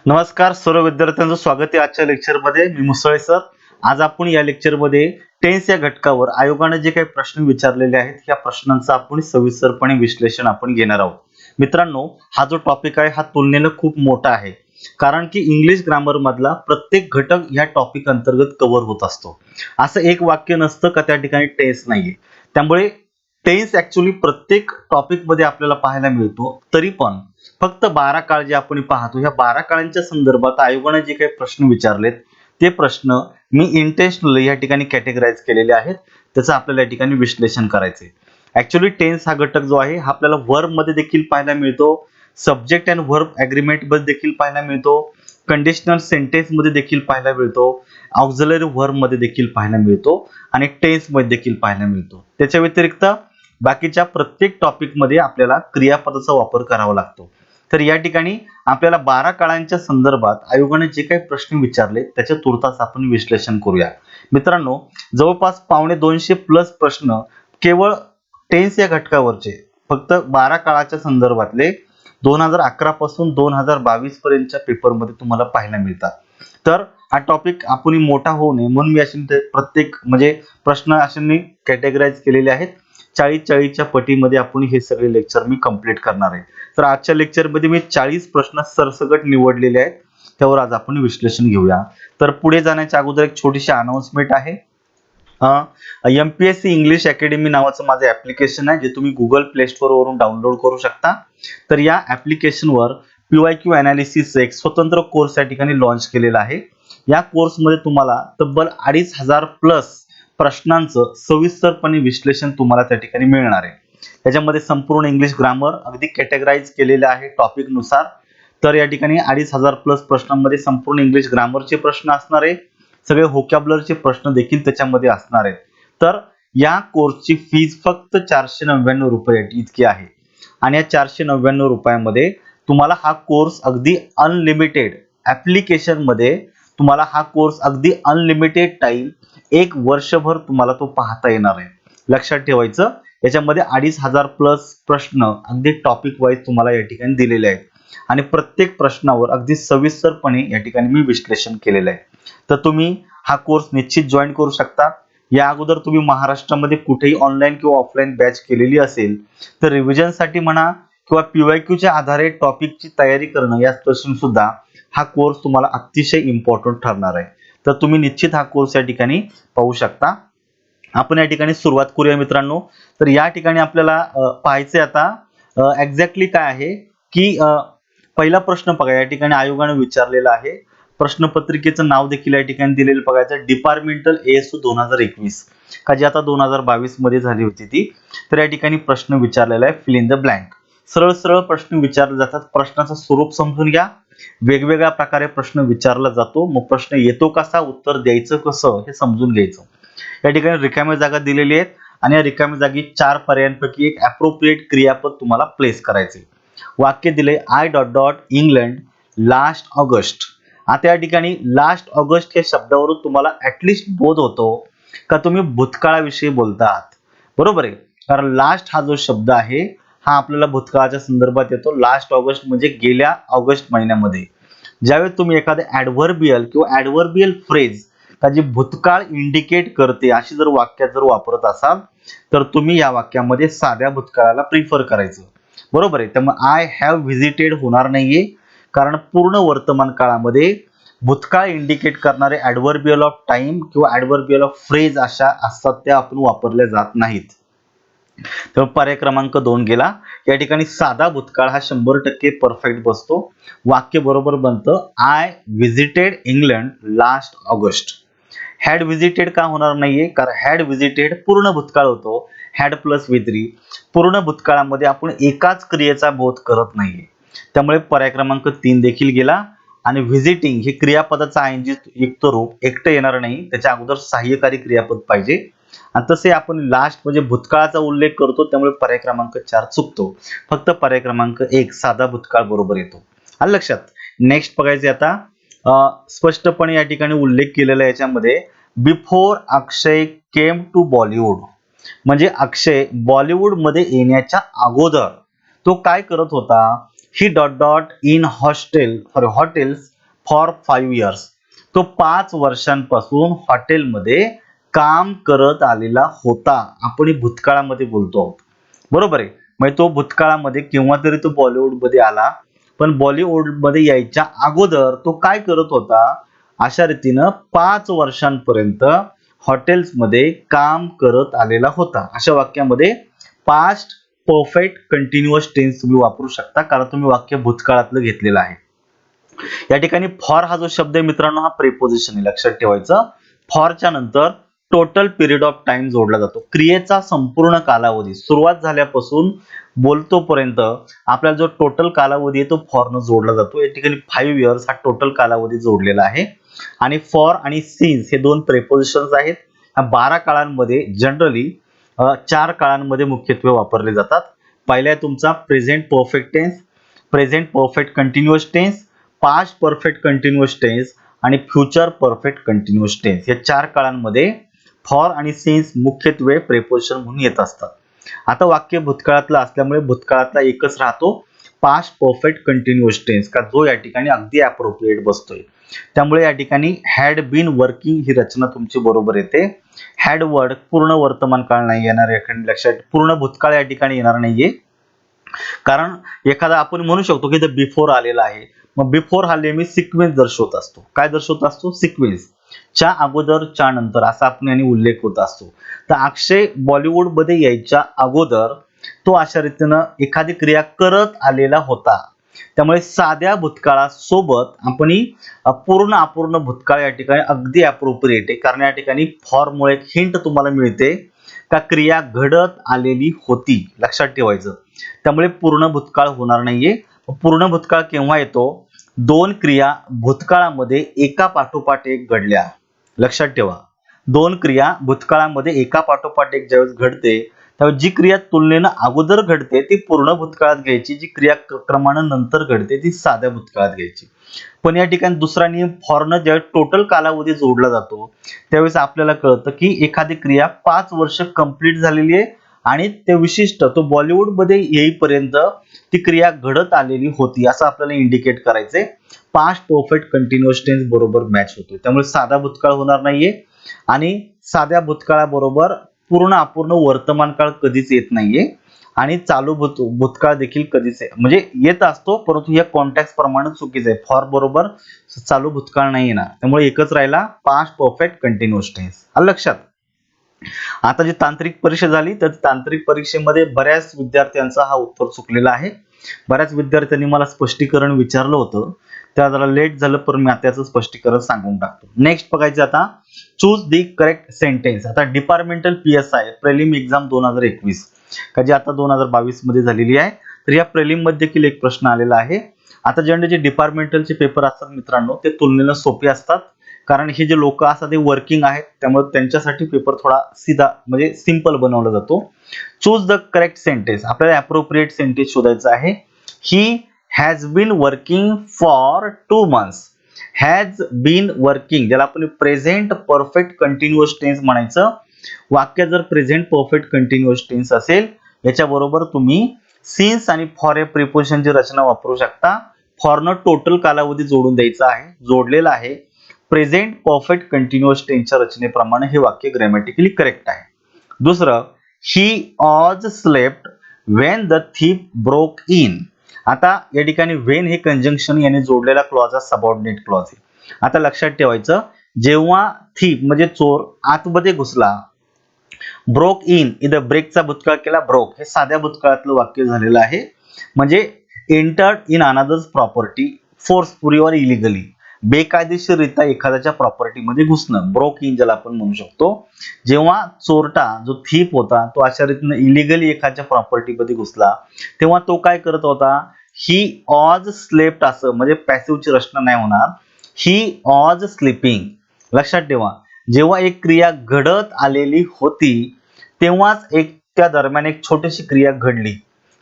नमस्कार सर्व विद्यार्थ्यांचं स्वागत आहे आजच्या लेक्चरमध्ये. मी मुसळे सर. आज आपण या लेक्चरमध्ये टेन्स या घटकावर आयोगाने जे काही प्रश्न विचारलेले आहेत या प्रश्नांचं आपण सविस्तरपणे विश्लेषण आपण घेणार आहोत. मित्रांनो, हा जो टॉपिक आहे हा तुलनेनं खूप मोठा आहे, कारण की इंग्लिश ग्रामर मधला प्रत्येक घटक या टॉपिक अंतर्गत कव्हर होत असतो. असं एक वाक्य नसतं का त्या ठिकाणी टेन्स नाहीये. त्यामुळे टेन्स ऍक्च्युअली प्रत्येक टॉपिक मध्ये आपल्याला पाहायला मिळतो. तरी पण फक्त 12 काळ जे आपण पाहतो, ह्या 12 काळांच्या संदर्भात आयोगाने जे काही प्रश्न विचारलेत ते प्रश्न मी इंटेन्शनली या ठिकाणी कॅटेगराइज केलेले आहेत. त्याचं आपल्याला या ठिकाणी विश्लेषण करायचंय. ऍक्च्युअली टेन्स हा घटक जो आहे हा आपल्याला वर्ब मध्ये देखील पाहायला मिळतो, सब्जेक्ट अँड वर्ब ऍग्रीमेंट मध्ये देखील पाहायला मिळतो, कंडिशनल सेंटेन्स मध्ये देखील पाहायला मिळतो, ऑक्झिलरी वर्ब मध्ये देखील पाहायला मिळतो आणि टेन्स मध्ये देखील पाहायला मिळतो. त्याच्या व्यतिरिक्त बाकीच्या प्रत्येक टॉपिक मध्ये आपल्याला क्रियापदाचा वापर करावा लागतो. तर या ठिकाणी आपल्याला 12 काळांच्या संदर्भात आयोगाने जे काही प्रश्न विचारले त्याचे तुर्तास आपण विश्लेषण करूया. मित्रांनो, जवळपास 250 प्लस प्रश्न केवळ टेन्स या घटकावरचे फक्त 12 काळाच्या संदर्भातले 2011 पासून 2022 पर्यंतच्या पेपर मध्ये तुम्हाला पाहायला मिळतात. तर हा टॉपिक आपण मोठा होऊ नये म्हणून मी असे प्रत्येक प्रश्न असे कॅटेगराइज केलेले आहेत. 40-40च्या पटीमध्ये आपण हे सगळे लेक्चर मी कंप्लीट करणार आहे. तर आजच्या लेक्चर मध्ये मी 40 प्रश्न सरसकट निवडलेले आहेत, त्यावर आज आपण विश्लेषण घेऊया. तर पुढे जाण्याच्या अगोदर एक छोटीशी अनाउन्समेंट आहे. MPSC इंग्लिश अकॅडमी नावाचं माझं ऍप्लिकेशन आहे, जे तुम्ही गुगल प्ले स्टोर वरून डाउनलोड करू शकता. तर या ऍप्लिकेशनवर PYQ अनालिसिस एक स्वतंत्र कोर्स या ठिकाणी लॉन्च केलेला आहे. या कोर्समध्ये तुम्हाला तब्बल 2500 प्लस प्रश्नांचं सविस्तरपणे विश्लेषण तुम्हाला त्या ठिकाणी मिळणार आहे. त्याच्यामध्ये संपूर्ण इंग्लिश ग्रामर अगदी कॅटेगराइज केलेले आहे टॉपिक नुसार. तर या ठिकाणी 2500 प्लस प्रश्नांमध्ये संपूर्ण इंग्लिश ग्रामरचे प्रश्न असणार आहे, सगळे व्होकॅब्युलरचे प्रश्न देखील त्याच्यामध्ये असणार आहेत. तर या कोर्सची फीज फक्त 499 रुपये इतकी आहे आणि या 499 रुपयामध्ये तुम्हाला हा कोर्स अगदी अनलिमिटेड ऍप्लिकेशन मध्ये तुम्हाला हा कोर्स अगदी अनलिमिटेड टाइम एक वर्षभर तुम्हाला तो पाहता येणार आहे. लक्षात ठेवायचं, याच्यामध्ये 2500 प्लस प्रश्न अगदी टॉपिक वाईज तुम्हाला या ठिकाणी दिलेले आहेत आणि प्रत्येक प्रश्नावर अगदी सविस्तरपणे या ठिकाणी मी विश्लेषण केलेलं आहे. तर तुम्ही हा कोर्स निश्चित जॉईन करू शकता. या अगोदर तुम्ही महाराष्ट्रामध्ये कुठेही ऑनलाईन किंवा ऑफलाईन बॅच केलेली असेल तर रिव्हिजन साठी म्हणा किंवा PYQच्या आधारे टॉपिकची तयारी करणं यापासून सुद्धा हा कोर्स तुम्हाला अतिशय इम्पॉर्टंट ठरणार आहे. तर तुम्ही निश्चित हा कोर्स या ठिकाणी पाहू शकता. आपण या ठिकाणी सुरुवात करूया मित्रांनो. तर या ठिकाणी आपल्याला पाहायचे आता एक्झॅक्टली काय आहे की पहिला प्रश्न बघा, या ठिकाणी आयोगाने विचारलेला आहे. प्रश्नपत्रिकेचं नाव देखील या ठिकाणी दिलेलं बघायचं, डिपार्टमेंटल ASU 2021 का जी आता 2022 मध्ये झाली होती ती. तर या ठिकाणी प्रश्न विचारलेला आहे फिल इन द ब्लँक. सरळ सरळ प्रश्न विचारले जातात. प्रश्नाचं स्वरूप समजून घ्या. वेगवेगळ्या प्रकारे प्रश्न विचारला जातो, मग प्रश्न येतो कसा, उत्तर द्यायचं कसं हे समजून घ्यायचं. या ठिकाणी रिकाम्या जागा दिलेली आहेत आणि या रिकाम्या जागी 4 पर्यायांपैकी एक अप्रोप्रिएट क्रियापद तुम्हाला प्लेस करायचे. वाक्य दिले, I dot dot England last August. आता या ठिकाणी लास्ट ऑगस्ट या शब्दावरून तुम्हाला ऍटलिस्ट बोध होतो का तुम्ही भूतकाळाविषयी बोलता आहात. बरोबर आहे, कारण लास्ट हा जो शब्द आहे हा आपल्याला भूतकाळाच्या संदर्भात येतो. लास्ट ऑगस्ट म्हणजे गेल्या ऑगस्ट महिन्यामध्ये. ज्यावेळी तुम्ही एखादे ऍडव्हर्बियल किंवा ऍडव्हर्बियल फ्रेज का जी भूतकाळ इंडिकेट करते अशी जर वाक्यात जर वापरत असाल तर तुम्ही या वाक्यामध्ये साध्या भूतकाळाला प्रिफर करायचं. बरोबर आहे. त्यामुळे आय हॅव व्हिजिटेड होणार नाहीये, कारण पूर्ण वर्तमान काळामध्ये भूतकाळ इंडिकेट करणारे ऍडव्हर्बियल ऑफ टाइम किंवा ऍडव्हर्बियल ऑफ फ्रेज अशा असतात त्या आपण वापरल्या जात नाहीत. तर पर्याय क्रमांक 2 गेला. या ठिकाणी साधा भूतकाळ हा 100% परफेक्ट बसतो. वाक्य बरोबर बनतं, I visited England last August. Had visited का होणार नाहीये, कारण हॅड व्हिजिटेड पूर्ण भूतकाळ होतो. हॅड प्लस V3 पूर्ण भूतकाळामध्ये आपण एकाच क्रियेचा बोध करत नाहीये. त्यामुळे पर्याय क्रमांक 3 देखील गेला. आणि व्हिजिटिंग हे क्रियापदाचं ING युक्त रूप एकटं येणार नाही, त्याच्या अगोदर सहाय्यकारी क्रियापद पाहिजे. आणि तसे आपण लास्ट म्हणजे भूतकाळाचा उल्लेख करतो, त्यामुळे पर्याय क्रमांक 4 चुकतो. फक्त पर्याय क्रमांक 1 साधा भूतकाळ बरोबर येतो. आलं लक्षात. नेक्स्ट बघायचे आता. स्पष्टपणे या ठिकाणी उल्लेख केलेला याच्यामध्ये before Akshay came to Bollywood, म्हणजे अक्षय बॉलिवूड मध्ये येण्याच्या अगोदर तो काय करत होता. He dot dot in hotels for 5 years. तो 5 वर्षांपासून हॉटेलमध्ये काम करत आलेला होता. आपण भूतकाळामध्ये बोलतो आहोत. बरोबर आहे. म्हणजे तो भूतकाळामध्ये केव्हा तरी तो बॉलिवूडमध्ये आला, पण बॉलिवूडमध्ये यायच्या अगोदर तो काय करत होता? अशा रीतीनं 5 वर्षांपर्यंत हॉटेल्समध्ये काम करत आलेला होता. अशा वाक्यामध्ये पास्ट परफेक्ट कंटिन्युअस टेन्स तुम्ही वापरू शकता, कारण तुम्ही वाक्य भूतकाळातलं घेतलेलं आहे. या ठिकाणी फॉर हा जो शब्द आहे मित्रांनो, हा प्रेपोजिशन आहे, लक्षात ठेवायचं. फॉरच्या नंतर टोटल पिरियड ऑफ टाइम जोडला जातो. क्रियेचा संपूर्ण कालावधी सुरुवात झाल्यापासून बोलतोपर्यंत आपल्याला जो टोटल कालावधी आहे तो फॉरनं जोडला जातो. या ठिकाणी 5 इयर्स हा टोटल कालावधी जोडलेला आहे. आणि फॉर आणि सिन्स हे दोन प्रेपोजिशन्स आहेत. ह्या 12 काळांमध्ये जनरली 4 काळांमध्ये मुख्यत्वे वापरले जातात. पहिला आहे तुमचा present perfect tense, present perfect continuous tense, past perfect continuous tense आणि फ्युचर परफेक्ट कंटिन्युअस टेन्स. या 4 काळांमध्ये फॉर आणि सिन्स मुख्यत्वे प्रेपोजिशन म्हणून येत असतात. आता वाक्य भूतकाळातलं असल्यामुळे भूतकाळातला एकच राहतो, पास्ट परफेक्ट कंटिन्युअस टेन्स, का जो या ठिकाणी अगदी अप्रोप्रिएट बसतोय. त्यामुळे या ठिकाणी हॅड बीन वर्किंग ही रचना तुमची बरोबर येते. हॅड वर्ड पूर्ण वर्तमान काळ नाही येणार, या ठिकाणी लक्षात, पूर्ण भूतकाळ या ठिकाणी येणार नाहीये. कारण एखादा आपण म्हणू शकतो की द बिफोर आलेला आहे. मग बिफोर हा नेहमी सिक्वेन्स दर्शवत असतो. काय दर्शवत असतो? सिक्वेन्स. च्या अगोदर, च्या नंतर असा आपण यांनी उल्लेख होत असतो. तर अक्षय बॉलिवूडमध्ये यायच्या अगोदर तो अशा रीतीनं एखादी क्रिया करत आलेला होता. त्यामुळे साध्या भूतकाळासोबत आपण पूर्ण अपूर्ण भूतकाळ या ठिकाणी अगदी अप्रोप्रिएट आहे, कारण या ठिकाणी फॉरमुळे एक हिंट तुम्हाला मिळते का क्रिया घडत आलेली होती, लक्षात ठेवायचं. त्यामुळे पूर्ण भूतकाळ होणार नाहीये. पूर्ण भूतकाळ केव्हा येतो? दोन क्रिया भूतकाळामध्ये एका पाठोपाठ एक घडल्या, लक्षात ठेवा. दोन क्रिया भूतकाळामध्ये एका पाठोपाठ एक ज्यावेळेस घडते, त्यावेळेस जी क्रिया तुलनेनं अगोदर घडते ती पूर्ण भूतकाळात घ्यायची, जी क्रिया क्रमानं नंतर घडते ती साध्या भूतकाळात घ्यायची. पण या ठिकाणी दुसरा नियम, फॉरनं ज्यावेळेस टोटल कालावधी जोडला जातो त्यावेळेस आपल्याला कळतं की एखादी क्रिया 5 वर्ष कंप्लीट झालेली आहे आणि ते विशिष्ट तो बॉलिवूडमध्ये येईपर्यंत ती क्रिया घडत आलेली होती, असं आपल्याला इंडिकेट करायचंय. पास्ट परफेक्ट कंटिन्युअस टेन्स बरोबर मॅच होतोय. त्यामुळे साधा भूतकाळ होणार नाहीये आणि साध्या भूतकाळाबरोबर पूर्ण अपूर्ण वर्तमान काळ कधीच येत नाहीये आणि चालू भूतकाळ देखील कधीच म्हणजे येत असतो, परंतु या कॉन्टॅक्ट प्रमाणे चुकीचं आहे. फॉर बरोबर चालू भूतकाळ नाही येणार. त्यामुळे एकच राहिला पास्ट परफेक्ट कंटिन्युअस टेन्स. आलं लक्षात? आता जी तांत्रिक परीक्षा झाली तर तांत्रिक परीक्षेमध्ये बऱ्याच विद्यार्थ्यांचा हा उत्तर चुकलेला आहे. बऱ्याच विद्यार्थ्यांनी मला स्पष्टीकरण विचारलं होतं, त्या जरा लेट झालं, पण मी त्याचं स्पष्टीकरण सांगून टाकतो. नेक्स्ट बघायचं आता, चूज द करेक्ट सेंटेन्स. आता डिपार्टमेंटल PSI प्रिलिम एक्झाम 2021 का जी आता 2022 मध्ये झालेली आहे, तर या प्रिलिम मध्ये देखील एक प्रश्न आलेला आहे. आता जे डिपार्टमेंटलचे पेपर असतात मित्रांनो, ते तुलनेनं सोपे असतात, कारण हे जे लोक असतात ते वर्किंग आहेत, त्यामुळे त्यांच्यासाठी पेपर थोडा सीधा म्हणजे सिंपल बनवला जातो. Choose the correct sentence. आपल्याला अप्रोप्रिएट सेंटेन्स शोधायचा आहे. He has been working for 2 months. Has been working, ज्याला आपण प्रेझेंट परफेक्ट कंटिन्युअस टेन्स म्हणायचं. वाक्य जर प्रेझेंट परफेक्ट कंटिन्युअस टेन्स असेल, याच्याबरोबर तुम्ही सिन्स आणि फॉर या प्रिपोजिशनची रचना वापरू शकता. फॉरनं टोटल कालावधी जोडून द्यायचा आहे, जोडलेला आहे. प्रेझेंट परफेक्ट कंटिन्युअस टेन्सच्या रचनेप्रमाणे हे वाक्य ग्रॅमॅटिकली करेक्ट आहे. दुसरं, he was slept when the thief broke in. आता या ठिकाणी व्हेन हे कंजंक्शन याने जोडलेला क्लॉज हा सबऑर्डिनेट क्लॉज आहे. आता लक्षात ठेवायचं, जेव्हा थीफ म्हणजे चोर आतमध्ये घुसला, ब्रोक इन, इथं ब्रेकचा भूतकाळ केला ब्रोक, हे साध्या भूतकाळातलं वाक्य झालेलं आहे. म्हणजे entered in another's property forcefully और इलिगली, बेकायदेशीररित्या एखाद्याच्या प्रॉपर्टीमध्ये घुसणं, ब्रोक इन ज्याला आपण म्हणू शकतो. जेव्हा चोरटा जो थीफ होता तो अशा रीतीने इलिगली एखाद्याच्या प्रॉपर्टीमध्ये घुसला, तेव्हा तो काय करत होता? ही ऑज स्लेप्ट, असं म्हणजे पॅसिव्हची रचना नाही होणार, ही ऑज स्लीपिंग. लक्षात ठेवा, जेव्हा एक क्रिया घडत आलेली होती तेव्हाच एक त्या दरम्यान एक छोटीशी क्रिया घडली.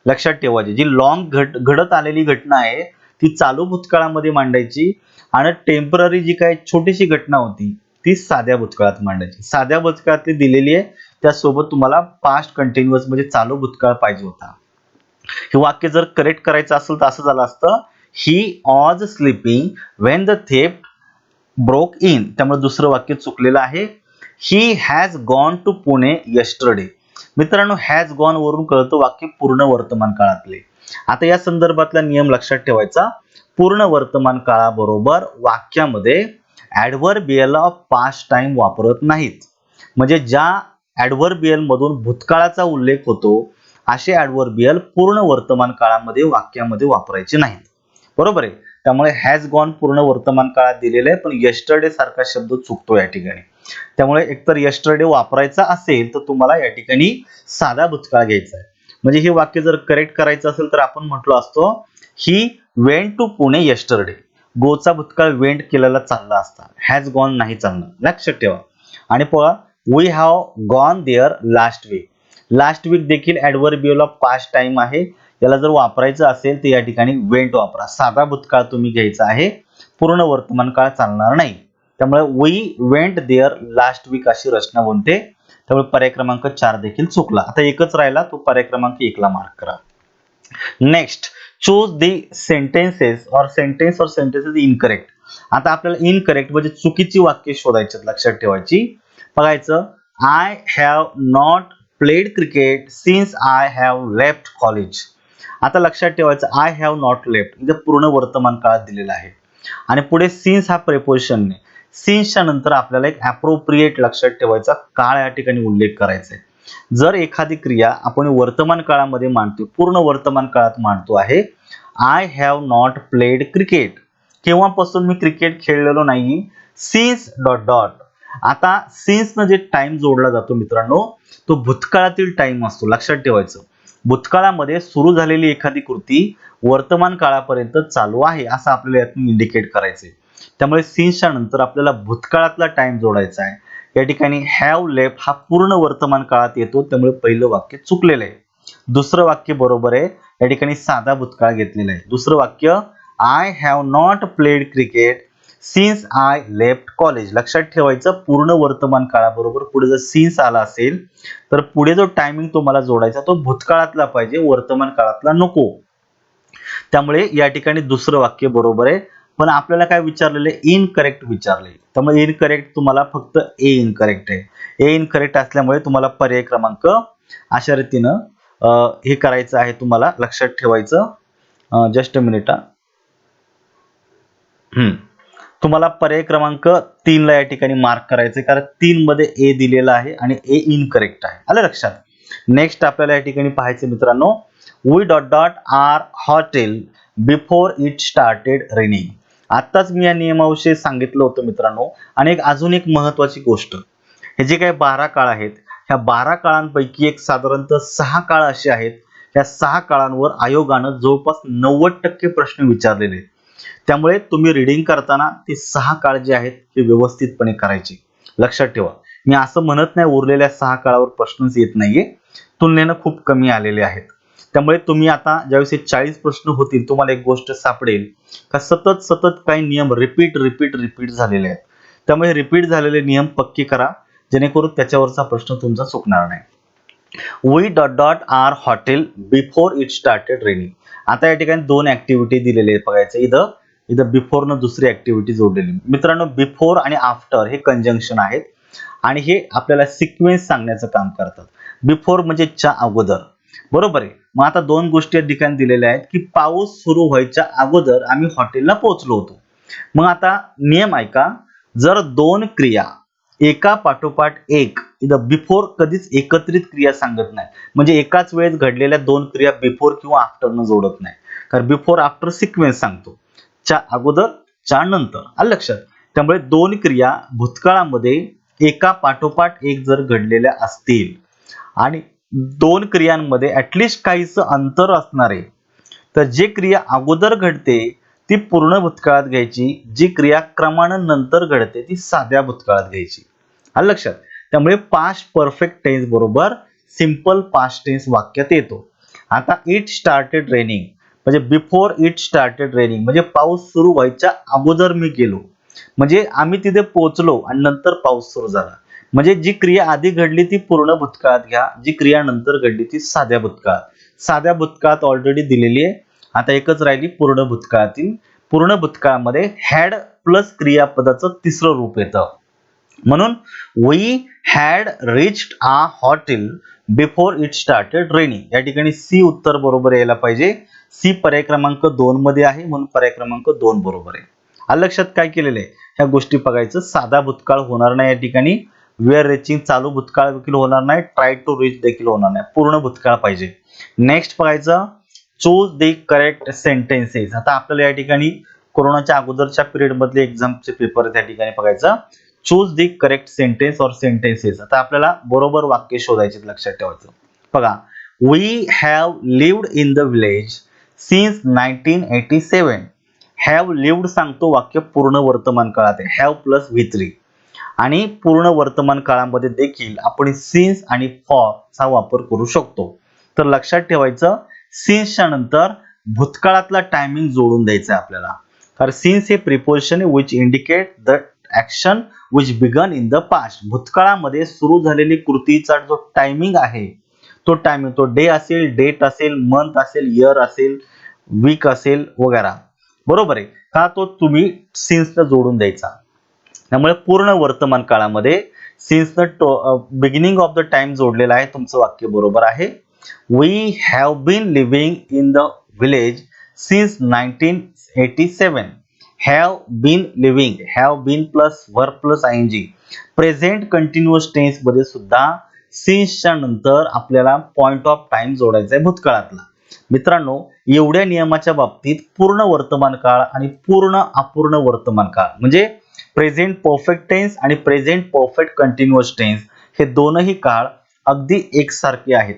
लक्षात ठेवायची, जी लॉंग घडत आलेली घटना आहे ती चालू भूतकाळामध्ये मांडायची आणि टेम्पररी जी काही छोटीशी घटना होती ती साध्या भूतकाळात मांडायची. साध्या भूतकाळातली दिलेली आहे, त्यासोबत तुम्हाला पास्ट कंटिन्युअस म्हणजे चालू भूतकाळ पाहिजे होता. हे वाक्य जर करेक्ट करायचं असेल तर असं झालं असतं, he was sleeping when the theft broke in. त्यामुळे दुसरं वाक्य चुकलेलं आहे. He has gone to Pune yesterday. मित्रांनो, हॅज गॉन वरून कळतं वाक्य पूर्ण वर्तमान काळातले. आता या संदर्भातला नियम लक्षात ठेवायचा. पूर्ण वर्तमान काळाबरोबर वाक्यामध्ये ऍडव्हर्बियल ऑफ पास्ट टाइम वापरत नाहीत. म्हणजे ज्या ऍडव्हर्बियल मधून भूतकाळाचा उल्लेख होतो असे ऍडव्हर्बियल पूर्ण वर्तमान काळामध्ये वाक्यामध्ये वापरायचे नाहीत. बरोबर आहे. त्यामुळे हॅज गॉन पूर्ण वर्तमान काळात दिलेलं आहे, पण यस्टरडे सारखा शब्द चुकतो या ठिकाणी. त्यामुळे एकतर यस्टरडे वापरायचा असेल तर तुम्हाला या ठिकाणी साधा भूतकाळ घ्यायचा आहे. म्हणजे हे वाक्य जर करेक्ट करायचं असेल तर आपण म्हटलो असतो he went to Pune yesterday. गोचा भूतकाळ वेंट केलेला चालला असता, हॅज गॉन नाही चालणार, लक्षात ठेवा. आणि पहा, we have gone there last week. Last week देखील ऍडव्हर्बियल ऑफ पास्ट टाइम आहे. याला जर वापरायचं असेल तर या ठिकाणी वेंट वापरा. साधा भूतकाळ तुम्ही घ्यायचा आहे, पूर्ण वर्तमान काळ चालणार नाही. त्यामुळे we went there last week अशी रचना बनते. त्यामुळे पर्याय क्रमांक 4 देखील चुकला. आता एकच राहिला, तो पर्याय क्रमांक 1 ला मार्क करा. नेक्स्ट, चूज द सेंटेन्सेस और सेंटेन्सेस इनकरेक्ट. आता आपल्याला इनकरेक्ट म्हणजे चुकीची वाक्य शोधायची, लक्षात ठेवायची. बघायचं, I have not played cricket since I have left college. आता लक्षात ठेवायचं, आय हॅव नॉट लेफ्ट म्हणजे पूर्ण वर्तमान काळात दिलेला आहे. आणि पुढे सिन्स हा प्रेपोजिशन ने. सिन्सच्या नंतर आपल्याला एक अप्रोप्रिएट लक्षात ठेवायचा काळ या ठिकाणी उल्लेख करायचा आहे. जर एखादी क्रिया आपण वर्तमान काळामध्ये मांडतो, पूर्ण वर्तमान काळात मांडतो आहे, I have not played cricket, केव्हापासून मी क्रिकेट खेळलेलो नाही, सिन्स डॉट डॉट. आता सिन्स न जे टाइम जोडला जातो मित्रांनो, तो भूतकाळातील टाइम असतो, लक्षात ठेवायचं. भूतकाळामध्ये सुरू झालेली एखादी कृती वर्तमान काळापर्यंत चालू आहे असं आपल्याला यातून इंडिकेट करायचंय. त्यामुळे सिन्सच्या नंतर आपल्याला भूतकाळातला टाइम जोडायचा आहे. या ठिकाणी हॅव लेफ्ट हा पूर्ण वर्तमान काळात येतो, त्यामुळे पहिलं वाक्य चुकलेलं आहे. दुसरं वाक्य बरोबर आहे. या ठिकाणी साधा भूतकाळ घेतलेला आहे. दुसरं वाक्य, I have not played cricket since I left college. लक्षात ठेवायचं, पूर्ण वर्तमान काळाबरोबर पुढे जर सिन्स आला असेल तर पुढे जो टायमिंग तुम्हाला जोडायचा तो भूतकाळातला पाहिजे, वर्तमान काळातला नको. त्यामुळे या ठिकाणी दुसरं वाक्य बरोबर आहे. पण आपल्याला काय विचारलेलं आहे, इनकरेक्ट विचारले. त्यामुळे इनकरेक्ट तुम्हाला फक्त ए इनकरेक्ट आहे. ए इनकरेक्ट असल्यामुळे तुम्हाला पर्याय क्रमांक अशा रीतीनं हे करायचं आहे, तुम्हाला लक्षात ठेवायचं. Just a minute. तुम्हाला पर्याय क्रमांक 3 ला या ठिकाणी मार्क करायचे, कारण 3 मध्ये ए दिलेला आहे आणि ए इनकरेक्ट आहे. आलं लक्षात. नेक्स्ट आपल्याला या ठिकाणी पाहायचं मित्रांनो, we dot dot are hotel before it started raining. आताच मी या नियमाविषयी सांगितलं होतं मित्रांनो. आणि अजून एक महत्वाची गोष्ट, हे जे काही 12 काळ आहेत, ह्या 12 काळांपैकी एक साधारणतः 6 काळ असे आहेत, या 6 काळांवर आयोगानं जवळपास 90% प्रश्न विचारलेले आहेत. त्यामुळे तुम्ही रीडिंग करताना ते 6 काळ जे आहेत ते व्यवस्थितपणे करायचे, लक्षात ठेवा. मी असं म्हणत नाही उरलेल्या 6 काळावर प्रश्नच येत नाहीये, तुलनेनं खूप कमी आलेले आहेत. त्यामुळे तुम्ही आता ज्यावेळेस 40 प्रश्न होतील, तुम्हाला एक गोष्ट सापडेल का सतत काही नियम रिपीट झालेले आहेत. त्यामुळे रिपीट झालेले नियम पक्के करा, जेणेकरून त्याच्यावरचा प्रश्न तुमचा चुकणार नाही. We dot dot are hotel before it started raining. आता या ठिकाणी 2 ऍक्टिव्हिटी दिलेले आहेत बघायचं. इथं बिफोर न दुसरी ऍक्टिव्हिटी जोडलेली. मित्रांनो, बिफोर आणि आफ्टर हे कंजंक्शन आहेत आणि हे आपल्याला सिक्वेन्स सांगण्याचं काम करतात. बिफोर म्हणजे च्या अगोदर, बरोबर आहे. मग आता 2 गोष्टी या ठिकाणी दिलेल्या आहेत की पाऊस सुरू व्हायच्या अगोदर आम्ही हॉटेलला पोहोचलो होतो. मग आता नियम ऐका, जर 2 क्रिया एका पाठोपाठ एक, इथं बिफोर कधीच एकत्रित क्रिया सांगत नाही, म्हणजे एकाच वेळेस घडलेल्या 2 क्रिया बिफोर किंवा आफ्टर न जोडत नाही. कारण बिफोर आफ्टर सिक्वेन्स सांगतो, च्या अगोदर च्या नंतर, आलं लक्षात. त्यामुळे 2 क्रिया भूतकाळामध्ये एका पाठोपाठ एक जर घडलेल्या असतील आणि 2 क्रियांमध्ये ऍटलिस्ट काहीच अंतर असणार आहे, तर जे क्रिया अगोदर घडते ती पूर्ण भूतकाळात घ्यायची, जी क्रिया क्रमानं नंतर घडते ती साध्या भूतकाळात घ्यायची, आलं लक्षात. त्यामुळे पास्ट परफेक्ट टेन्स बरोबर सिंपल पास्ट टेन्स वाक्यात येतो. आता इट स्टार्टेड रेनिंग म्हणजे बिफोर इट स्टार्टेड रेनिंग म्हणजे पाऊस सुरू व्हायच्या अगोदर मी गेलो, म्हणजे आम्ही तिथे पोहोचलो आणि नंतर पाऊस सुरू झाला. म्हणजे जी क्रिया आधी घडली ती पूर्ण भूतकाळात घ्या, जी क्रिया नंतर घडली ती साध्या भूतकाळात. साध्या भूतकाळात ऑलरेडी दिलेली आहे आता एकच राहिली पूर्ण भूतकाळातील. पूर्ण भूतकाळामध्ये हॅड प्लस क्रियापदाचं तिसरं रूप येतं. म्हणून we had reached a hotel before it started raining. या ठिकाणी सी उत्तर बरोबर यायला पाहिजे. सी पर्याय क्रमांक 2 मध्ये आहे, म्हणून पर्याय क्रमांक 2 बरोबर आहे. आलं लक्षात काय केलेलं आहे? ह्या गोष्टी बघायचं. साधा भूतकाळ होणार नाही या ठिकाणी. वेअर रिचिंग चालू भूतकाळ देखील होणार नाही. ट्राय टू रीच देखील होणार नाही. पूर्ण भूतकाळ पाहिजे. नेक्स्ट बघायचं, चूज द करेक्ट सेंटेन्सेस. आता आपल्याला या ठिकाणी कोरोनाच्या अगोदरच्या पिरियड मधले एक्झामचे पेपर त्या ठिकाणी बघायचं. Choose the correct sentence or sentences. आता आपल्याला बरोबर वाक्य शोधायचे, लक्षात ठेवायचं. बघा, we have lived in the village since 1987. Have lived सांगतो वाक्य पूर्ण वर्तमान काळात आहे. Have plus V3. आणि पूर्ण वर्तमान काळामध्ये देखील आपण सिन्स आणि फॉर चा वापर करू शकतो. तर लक्षात ठेवायचं, सिन्सच्या नंतर भूतकाळातला टायमिंग जोडून द्यायचा आहे आपल्याला. कारण सिन्स हे प्रिपोजिशन आहे which indicate the action which began in the past. भूतकाळामध्ये सुरू झालेली कृतीचा जो टायमिंग आहे, तो टायमिंग, तो डे असेल, डेट असेल, मंथ असेल, इयर असेल, वीक असेल वगैरे. बरोबर आहे का? तो तुम्ही सिन्सला जोडून द्यायचा. त्यामुळे पूर्ण वर्तमान काळामध्ये सिन्सनं बिगिनिंग ऑफ द टाइम जोडलेला आहे. तुमचं वाक्य बरोबर आहे. We have been living in the village since 1987. Have been living, have been plus verb plus ING. Present continuous tense मध्ये सुद्धा सिन्सच्या नंतर आपल्याला पॉइंट ऑफ टाइम जोडायचा आहे भूतकाळातला. मित्रांनो, एवढ्या नियमाच्या बाबतीत पूर्ण वर्तमान काळ आणि पूर्ण अपूर्ण वर्तमान काळ म्हणजे प्रेझेंट परफेक्ट टेन्स आणि प्रेझेंट परफेक्ट कंटिन्युअस टेन्स हे दोनही काळ अगदी एकसारखे आहेत.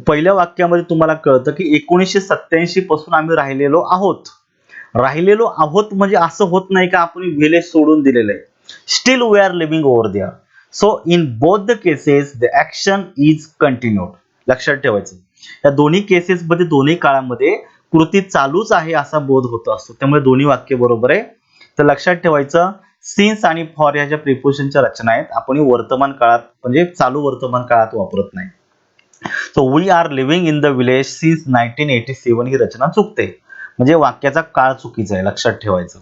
पहिल्या वाक्यामध्ये तुम्हाला कळतं की 1987 पासून आम्ही राहिलेलो आहोत. राहिलेलो आहोत म्हणजे असं होत नाही का आपण विलेज सोडून दिलेलं आहे. Still we are living over there. So in both the cases the action is continued. लक्षात ठेवायचं, या दोन्ही केसेस मध्ये दोन्ही काळामध्ये कृती चालूच आहे असा बोध होत असतो. त्यामुळे दोन्ही वाक्य बरोबर आहे. तर लक्षात ठेवायचं, सिन्स आणि फॉर ह्या ज्या प्रिपोजिशनच्या रचना आहेत आपण वर्तमान काळात म्हणजे चालू वर्तमान काळात वापरत नाही. So we are living in the village since 1987 ही रचना चुकते, म्हणजे वाक्याचा काळ चुकीचा आहे. लक्षात ठेवायचं.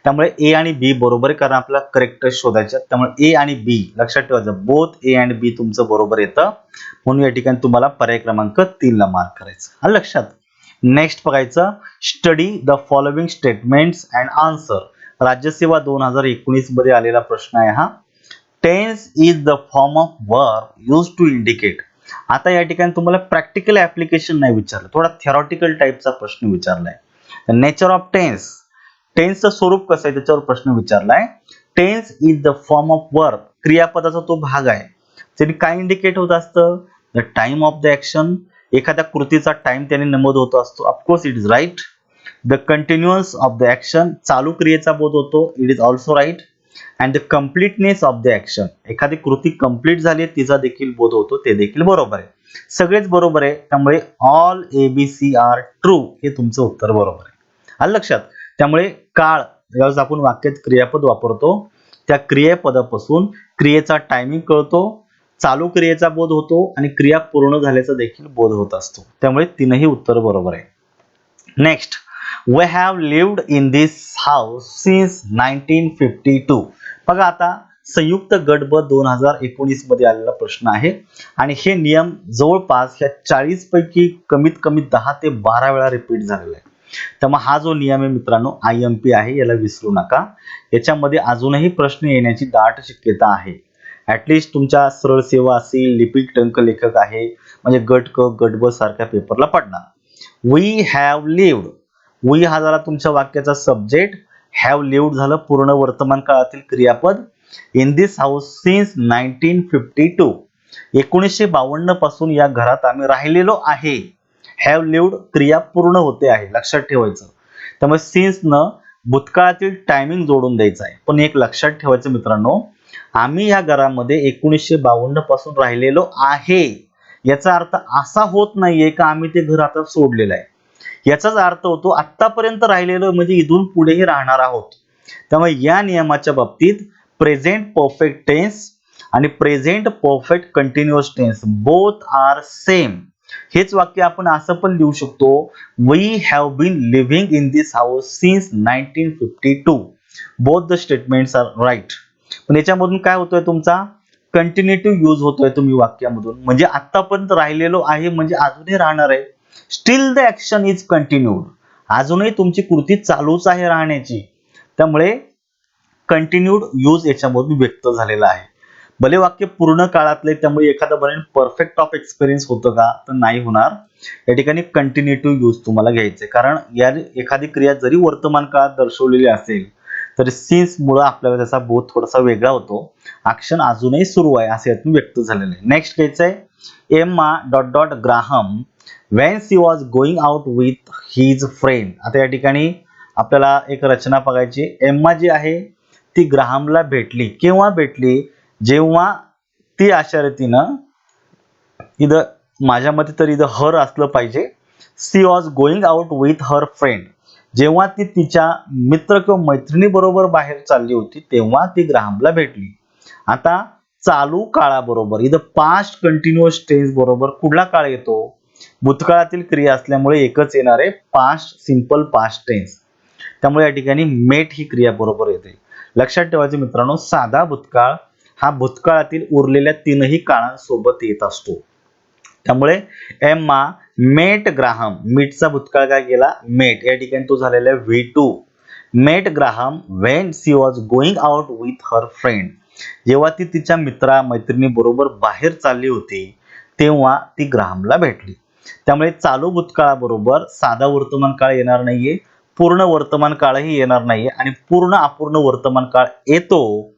त्यामुळे ए आणि बी बरोबर आहे, कारण आपल्याला करेक्ट शोधायचे. त्यामुळे ए आणि बी लक्षात ठेवायचं, बोथ ए आणि बी तुमचं बरोबर येतं. म्हणून या ठिकाणी तुम्हाला पर्याय क्रमांक 3 ला मार्क करायचं. आलं लक्षात. नेक्स्ट बघायचं, study the following statements and answer. राज्यसेवा 2019 मध्ये आलेला प्रश्न आहे हा. Tense is the form of verb use to indicate. आता या ठिकाणी तुम्हाला प्रॅक्टिकल ऍप्लिकेशन नाही विचारलं, थोडा थेरॉटिकल टाइपचा प्रश्न विचारलाय. नेचर ऑफ टेन्स, टेन्सचं स्वरूप कसं आहे त्याच्यावर प्रश्न विचारलाय. Tense is the form of verb, क्रियापदाचा तो भाग आहे. त्याने काय इंडिकेट होत असतं? The time of the action. एखाद्या कृतीचा टाइम त्याने नमूद होत असतो. Of course it is right. The continuous of the action, चालू क्रियेचा बोध होतो. It is also right. And the completeness of the action, एखादी कृती कंप्लीट झाली तिचा देखील बोध होतो, ते देखील बरोबर आहे. सगळेच बरोबर आहे. त्यामुळे ऑल ABC आर ट्रू हे तुमचं उत्तर बरोबर आहे. आलं लक्षात. त्यामुळे काळ, ज्यावेळेस आपण वाक्यात क्रियापद वापरतो त्या क्रियापदापासून क्रियेचा टायमिंग कळतो, चालू क्रियेचा बोध होतो आणि क्रिया पूर्ण झाल्याचा देखील बोध होत असतो. त्यामुळे तीनही उत्तर बरोबर आहे. Next, we have lived in this house since 1952. बघा, आता संयुक्त गट ब 2019 मध्ये आलेला प्रश्न आहे आणि हे नियम जवळपास ह्या 40 पैकी कमीत कमी 10 ते 12 वेळा रिपीट झालेला आहे. त्यामुळे हा जो नियम आहे मित्रांनो IMP आहे, याला विसरू नका. याच्यामध्ये अजूनही प्रश्न येण्याची दाट शक्यता आहे. ऍटलिस्ट तुमच्या सरळ सेवा असेल, लिपिक टंकलेखक आहे, म्हणजे गट क गट ब सारख्या पेपरला पडणार. वी हॅव लिव्ड, वी हा झाला तुमच्या वाक्याचा सब्जेक्ट, हॅव लिव्ड झालं पूर्ण वर्तमान काळातील क्रियापद. इन दिस हाऊस सिन्स 1952, 1952 पासून या घरात आम्ही राहिलेलो आहे. हॅव लिव्ड क्रिया पूर्ण होते आहे, लक्षात ठेवायचं. त्यामुळे सिन्स न भूतकाळातील टायमिंग जोडून द्यायचा आहे. पण एक लक्षात ठेवायचं मित्रांनो, आम्ही या घरामध्ये 1952 पासून राहिलेलो आहे याचा अर्थ असा होत नाहीये का आम्ही ते घर आता सोडलेलं आहे. याचाच अर्थ होतो आतापर्यंत राहिलेलो म्हणजे इथून पुढेही राहणार आहोत. त्यामुळे या नियमाच्या बाबतीत प्रेझेंट परफेक्ट टेन्स आणि present perfect continuous tense both are same. हेच वाक्य आपण असं पण लिहू शकतो, we have been living in this house since 1952. Both the statements are right. पण याच्यामधून काय होतोय, तुमचा कंटिन्युटिव्ह यूज होतोय तुम्ही वाक्यामधून, म्हणजे आतापर्यंत राहिलेलो आहे म्हणजे अजूनही राहणार आहे. Steel the action is continued, अजूनही तुमची कृती चालूच आहे राहण्याची. त्यामुळे कंटिन्यूड यूज याच्यामधून व्यक्त झालेला आहे. भले वाक्य पूर्ण काळातले, त्यामुळे एखादा बनेल परफेक्ट ऑफ एक्सपिरियन्स होतं का, तर नाही होणार. या ठिकाणी कंटिन्युटिव्ह यूज तुम्हाला घ्यायचे, कारण या एखादी क्रिया जरी वर्तमान काळात दर्शवलेली असेल तरी सिन्स मुळे आपल्याला त्याचा बोध थोडासा वेगळा होतो. ऍक्शन अजूनही सुरू आहे असे यातून व्यक्त झालेले आहे. नेक्स्ट घ्यायचंय, Emma dot dot Graham when she was going out with his friend. आता या ठिकाणी आपल्याला एक रचना बघायची. एम्मा जी आहे ती ग्राहमला भेटली. केव्हा भेटली? जेव्हा ती अशा रीतीनं, इथं माझ्या मते तर इथं हर असलं पाहिजे. She was going out with her friend, जेव्हा ती तिच्या मित्र किंवा मैत्रिणी बरोबर बाहेर चालली होती तेव्हा ती ग्राहमला भेटली. आता चालू काळाबरोबर इथं पास्ट कंटिन्युअस टेन्स बरोबर कुठला काळ येतो? भूतकाळातील क्रिया असल्यामुळे एकच येणार आहे, पास्ट सिंपल पास्ट टेन्स. त्यामुळे या ठिकाणी मेट ही क्रिया बरोबर येते. लक्षात ठेवायचं मित्रांनो, साधा भूतकाळ हा भूतकाळातील उरलेल्या तीनही काळांसोबत येत असतो. त्यामुळे एम्मा मेट ग्राहम, मीटचा भूतकाळ काय केला? मेट. या ठिकाणी तो झालेला आहे V2. Met Graham when she was going out with her friend, जेव्हा ती तिच्या मित्रा मैत्रिणी बरोबर बाहेर चालली होती तेव्हा ती ग्राहमला भेटली. त्यामुळे चालू भूतकाळाबरोबर साधा वर्तमान काळ येणार नाहीये, पूर्ण वर्तमान काळही येणार नाहीये, आणि पूर्ण अपूर्ण वर्तमान काळ येतो,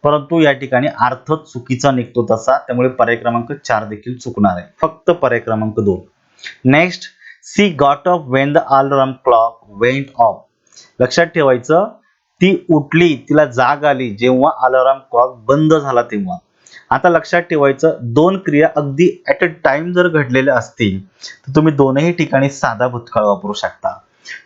परंतु या ठिकाणी अर्थ चुकीचा निघतो तसा. त्यामुळे पर्याय क्रमांक 4 देखील चुकणार आहे, फक्त पर्याय क्रमांक 2. Next, she got up when the alarm clock went off. लक्षात ठेवायचं, ती उठली, तिला जाग आली जेव्हा अलार्म क्लॉक बंद झाला तेव्हा. आता लक्षात ठेवायचं, दोन क्रिया अगदी ऍट अ टाइम जर घडलेल्या असतील तर तुम्ही दोनही ठिकाणी साधा भूतकाळ वापरू शकता.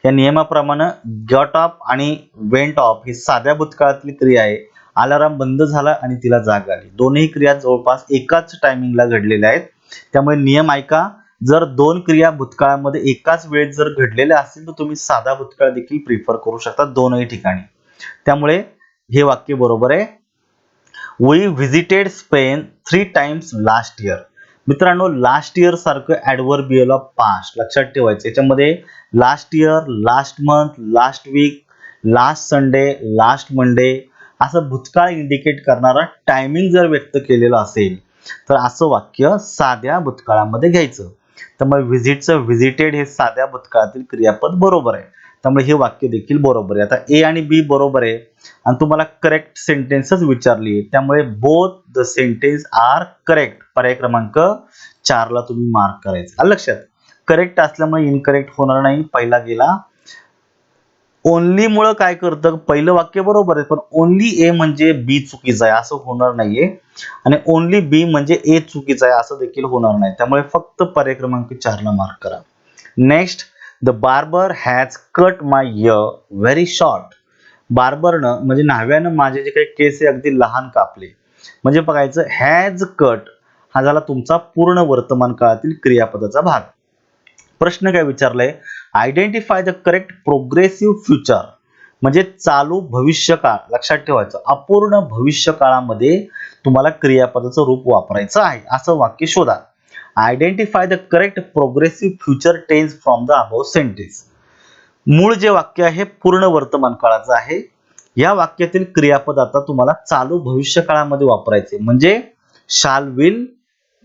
या नियमाप्रमाणे गॉट अप आणि वेंट ऑफ ही साध्या भूतकाळातली क्रिया आहे. अलार्म बंद झाला आणि तिला जाग आली, दोन्ही क्रिया जवळपास एकाच टायमिंगला घडलेल्या आहेत. त्यामुळे नियम ऐका, जर दोन क्रिया भूतकाळामध्ये एकाच वेळेत जर घडलेल्या असतील तर तुम्ही साधा भूतकाळ देखील प्रिफर करू शकता दोनही ठिकाणी. त्यामुळे हे वाक्य बरोबर आहे. We visited Spain 3 times last year. मित्रांनो, लास्ट इयर सारखं ऍडव्हर्बियल ऑफ पास्ट लक्षात ठेवायचं. याच्यामध्ये last year, last month, last week, last Sunday, last Monday असं भूतकाळ इंडिकेट करणारा टायमिंग जर व्यक्त केलेलं असेल तर असं वाक्य साध्या भूतकाळामध्ये घ्यायचं. त्यामुळे व्हिजिटचं व्हिजिटेड हे साध्या भूतकाळातील क्रियापद बरोबर आहे. त्यामुळे हे वाक्य देखील बरोबर आहे. आता ए आणि बी बरोबर आहे आणि तुम्हाला करेक्ट सेंटेन्सच विचारली, त्यामुळे both the sentence are correct. पर्याय क्रमांक 4 ला तुम्ही मार्क करायचं. लक्षात, करेक्ट असल्यामुळे इनकरेक्ट होणार नाही. पहिला गेला. ओनली मुळे काय करतं, पहिलं वाक्य बरोबर आहे पण ओनली ए म्हणजे बी चुकीचं आहे असं होणार नाहीये, आणि ओनली बी म्हणजे ए चुकीचं आहे असं देखील होणार नाही. त्यामुळे फक्त पर्याय क्रमांक 4 ला मार्क करा. Next, the barber has cut my hair very short. बार्बरनं म्हणजे न्हाव्यानं माझे जे काही केस आहे अगदी लहान कापले. म्हणजे बघायचं, हॅज कट हा झाला तुमचा पूर्ण वर्तमान काळातील क्रियापदाचा भाग. प्रश्न काय विचारलाय, identify the correct progressive future, म्हणजे चालू भविष्यकाळ. लक्षात ठेवायचं, अपूर्ण भविष्य काळामध्ये तुम्हाला क्रियापदाचं रूप वापरायचं आहे, असं वाक्य शोधा. Identify the correct progressive future tense from the above sentence. मूळ जे वाक्य आहे पूर्ण वर्तमान काळाचं आहे. या वाक्यातील क्रियापद आता तुम्हाला चालू भविष्य काळामध्ये वापरायचे, म्हणजे shall, will,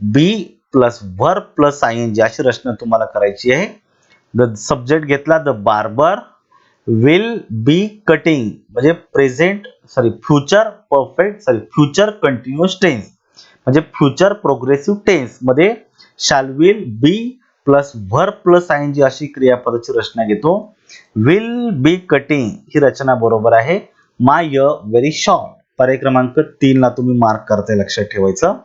be plus verb plus ING अशी रचना तुम्हाला करायची आहे. द सब्जेक्ट घेतला the barber, will be cutting म्हणजे फ्युचर कंटिन्युअस टेन्स म्हणजे फ्युचर प्रोग्रेसिव्ह टेन्स मध्ये shall, will, be plus verb plus ING अशी क्रियापदाची रचना घेतो. विल बी कटिंग ही रचना बरोबर आहे. माय इयर व्हेरी शॉर्ट, पर्याय क्रमांक 3 ला तुम्ही मार्क करताय, लक्षात ठेवायचं.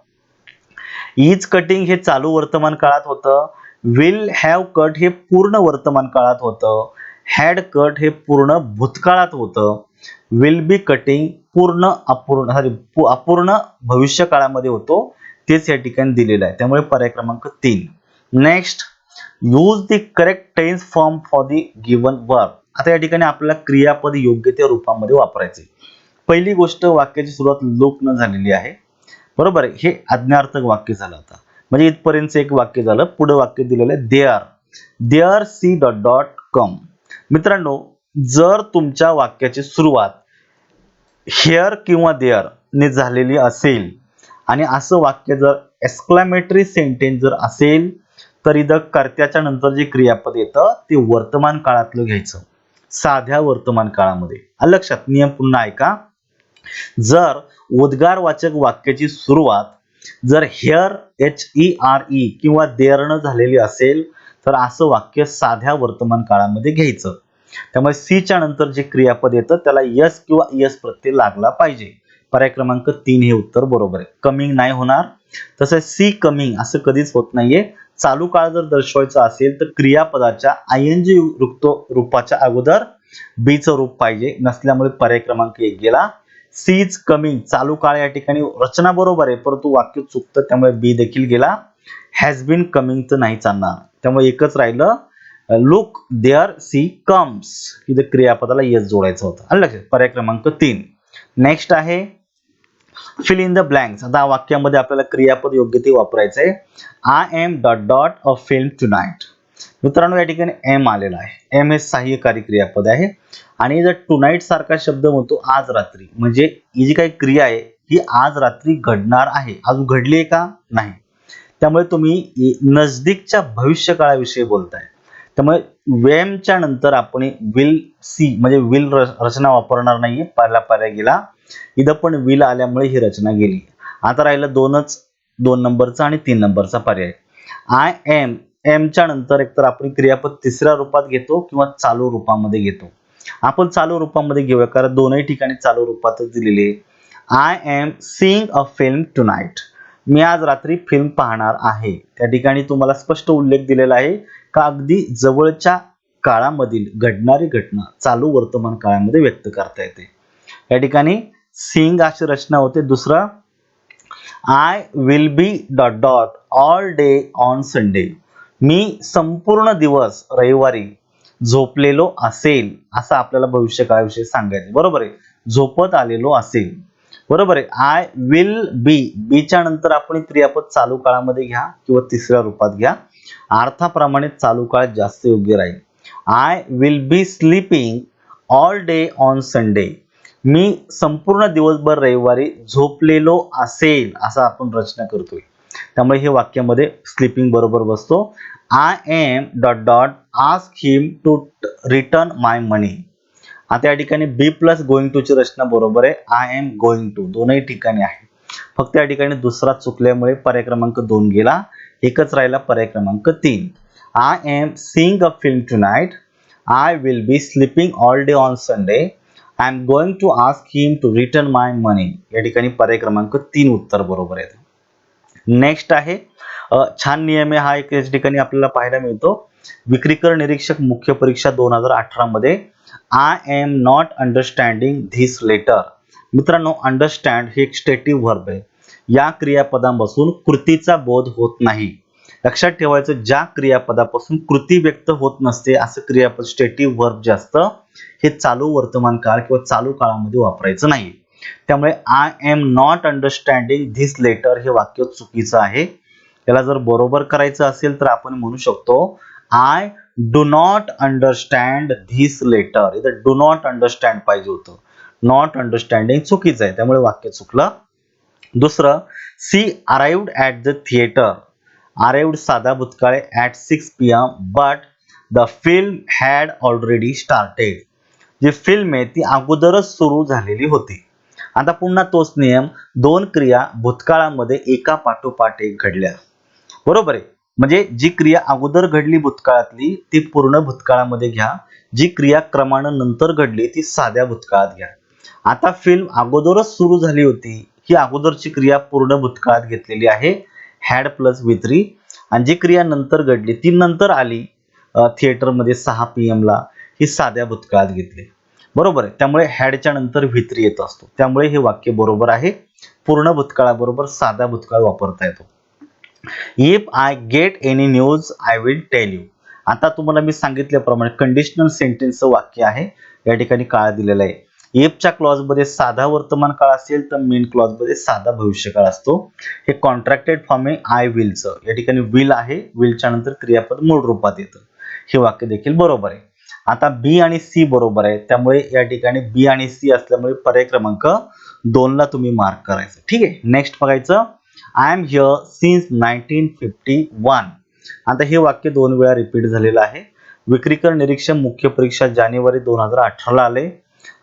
इज कटिंग हे चालू वर्तमान काळात होतं. विल हॅव कट हे पूर्ण वर्तमान काळात होतं. हॅड कट हे पूर्ण भूतकाळात होतं. विल बी कटिंग अपूर्ण भविष्य काळामध्ये होतो, तेच या ठिकाणी दिलेलं आहे. त्यामुळे पर्याय क्रमांक 3. Next, use the correct tense form for the given verb. आता या ठिकाणी आपल्याला क्रियापद योग्य त्या रूपामध्ये वापरायचे. पहिली गोष्ट, वाक्याची सुरुवात लोक न झालेली आहे. बरोबर आहे, हे आज्ञार्थक वाक्य झालं. आता म्हणजे इथपर्यंत एक वाक्य झालं. पुढे वाक्य दिलेलं आहे देअर सी डॉट डॉट कम. मित्रांनो, जर तुमच्या वाक्याची सुरुवात हिअर किंवा देअर ने झालेली असेल आणि असं वाक्य जर एक्सक्लेमेटरी सेंटेन्स जर असेल तर इथं कर्त्याच्या नंतर जे क्रियापद येतं ते वर्तमान काळातलं घ्यायचं, साध्या वर्तमान काळामध्ये. लक्षात, नियम पुन्हा ऐका. जर उद्गारवाचक वाक्याची सुरुवात जर हिअर HERE किंवा देअर न झालेली असेल तर असं वाक्य साध्या वर्तमान काळामध्ये घ्यायचं. त्यामुळे सी च्या नंतर जे क्रियापद येतं त्याला यस किंवा यस प्रत्यय लागला पाहिजे. पर्याय क्रमांक 3 हे उत्तर बरोबर आहे. कमिंग नाही होणार. तसंच सी कमिंग असं कधीच होत नाहीये. चालू काळ जर दर्शवायचा असेल तर क्रियापदाच्या ING युक्त रूपाच्या अगोदर बी चं रूप पाहिजे. नसल्यामुळे पर्याय क्रमांक 1 गेला. सी इज कमिंग चालू काळ या ठिकाणी रचना बरोबर आहे परंतु वाक्य चुकतं, त्यामुळे बी देखील गेला. हॅज बीन कमिंग तर नाही चालणार, त्यामुळे एकच राहिलं. लुक देअर सी कम्स, इथे क्रियापदाला यस जोडायचं होतं. लक्षात, पर्याय क्रमांक 3. नेक्स्ट आहे फिल इन द ब्लँक्स. आता वाक्यामध्ये आपल्याला क्रियापद योग्य ते वापरायचं आहे. I am dot dot a film tonight. मित्रांनो, या ठिकाणी एम आलेला आहे. एम हे सहाय्यकारी क्रियापद आहे आणि जर टुनाइट सारखा शब्द म्हणतो आज रात्री, म्हणजे ही जी काही क्रिया आहे ही आज रात्री घडणार आहे. अजून घडली आहे का? नाही. त्यामुळे तुम्ही नजदीकच्या भविष्यकाळाविषयी बोलताय. त्यामुळे वेमच्या नंतर आपण विल सी म्हणजे विल रचना वापरणार नाहीये. पहिला पर्याय गेला. इथं पण विल आल्यामुळे ही रचना गेली. आता राहिलं दोन नंबरचा आणि 3 नंबरचा पर्याय. आय एम, एम च्या नंतर एकतर आपण क्रियापद तिसऱ्या रूपात घेतो किंवा चालू रूपामध्ये घेतो. आपण चालू रूपामध्ये घेऊया कारण दोनही ठिकाणी चालू रूपातच दिलेले. I am seeing a film tonight. मी आज रात्री फिल्म पाहणार आहे. त्या ठिकाणी तुम्हाला स्पष्ट उल्लेख दिलेला आहे का अगदी जवळच्या काळामधील घडणारी घटना चालू वर्तमान काळामध्ये व्यक्त करता येते. या ठिकाणी सीइंग अशी रचना होते. दुसरं, I will be dot dot all day on Sunday. मी संपूर्ण दिवस रविवारी झोपलेलो असेल असं आपल्याला भविष्यकाळाविषयी सांगायचं. बरोबर आहे, झोपत आलेलो असेल. बरोबर आहे. आय विल बी, बी च्या नंतर आपण क्रियापद चालू काळामध्ये घ्या किंवा तिसऱ्या रूपात घ्या. अर्थाप्रमाणे चालू काळ जास्त योग्य राहील. I will be sleeping all day on Sunday. मी संपूर्ण दिवसभर रविवारी झोपलेलो असेल असं आपण रचना करतोय. त्यामुळे हे वाक्यामध्ये स्लीपिंग बरोबर बसतो. I am dot dot ask him to return my money. आता या ठिकाणी बी प्लस गोइंग टू ची रचना बरोबर आहे. आय एम गोइंग टू दोनही ठिकाणी आहे. फक्त या ठिकाणी दुसरा चुकल्यामुळे पर्याय क्रमांक 2 गेला. एकच राहिला पर्याय क्रमांक 3. I am seeing a film tonight. I will be sleeping all day on Sunday. I am going to ask him to return my money. या ठिकाणी पर्याय क्रमांक 3 उत्तर बरोबर आहे. नेक्स्ट आहे छान नियम आहे हा. एक या ठिकाणी आपल्याला पाहायला मिळतो. विक्रीकर निरीक्षक मुख्य परीक्षा 2018 मध्ये I am not understanding this letter. मित्रांनो, अंडरस्टँड हे एक स्टेटिव्ह वर्ब आहे. या क्रियापदापासून कृतीचा बोध होत नाही. लक्षात ठेवायचं, ज्या क्रियापदापासून कृती व्यक्त होत नसते असं क्रियापद स्टेटिव्ह वर्ब जे असतं हे चालू वर्तमान काळ किंवा चालू काळामध्ये वापरायचं नाही. त्यामुळे I am not understanding this letter हे वाक्य चुकीचं आहे. याला जर बरोबर करायचं असेल तर आपण म्हणू शकतो I do not understand this letter. इथं डू नॉट अंडरस्टँड पाहिजे होतं. नॉट अंडरस्टँडिंग चुकीचं आहे, त्यामुळे वाक्य चुकलं. दुसरं, she arrived at the theatre. Arrived साधा भूतकाळ at 6 PM but the film had already started. जी फिल्म आहे ती अगोदरच सुरू झालेली होती. आता पुन्हा तोच नियम, दोन क्रिया भूतकाळामध्ये एका पाठोपाठ एक घडल्या. बरोबर आहे, म्हणजे जी क्रिया अगोदर घडली भूतकाळातली ती पूर्ण भूतकाळामध्ये घ्या. जी क्रिया क्रमानं नंतर घडली ती साध्या भूतकाळात घ्या. आता फिल्म अगोदरच सुरू झाली होती ही अगोदरची क्रिया पूर्ण भूतकाळात घेतलेली आहे. Had plus V3. आणि जी क्रिया नंतर घडली ती नंतर आली थिएटरमध्ये 6 PM ला, ही साध्या भूतकाळात घेतली. बरोबर आहे. त्यामुळे हॅडच्या नंतर V3 येत असतो. त्यामुळे हे वाक्य बरोबर आहे. पूर्ण भूतकाळाबरोबर साधा भूतकाळ वापरता येतो. If I get any news I will tell you. आता तुम्हाला मी सांगितल्याप्रमाणे कंडिशनल सेंटेन्सचं वाक्य आहे. या ठिकाणी काळ दिलेला आहे. इफच्या क्लॉज मध्ये साधा वर्तमान काळ असेल तर मेन क्लॉज मध्ये साधा भविष्यकाळ असतो. हे कॉन्ट्रॅक्टेड फॉर्म आहे आय विलचं. या ठिकाणी विल आहे. विलच्या नंतर क्रियापद मूळ रूपात येतं. हे वाक्य देखील बरोबर आहे. आता बी आणि सी बरोबर आहे. त्यामुळे या ठिकाणी बी आणि सी असल्यामुळे पर्याय क्रमांक 2 ला तुम्ही मार्क करायचं. ठीक आहे. नेक्स्ट बघायचं. I am here since 1951. आता हे वाक्य 2 वेळा रिपीट झालेलं आहे. विक्रीकर निरीक्षक मुख्य परीक्षा जानेवारी 2018 ला आले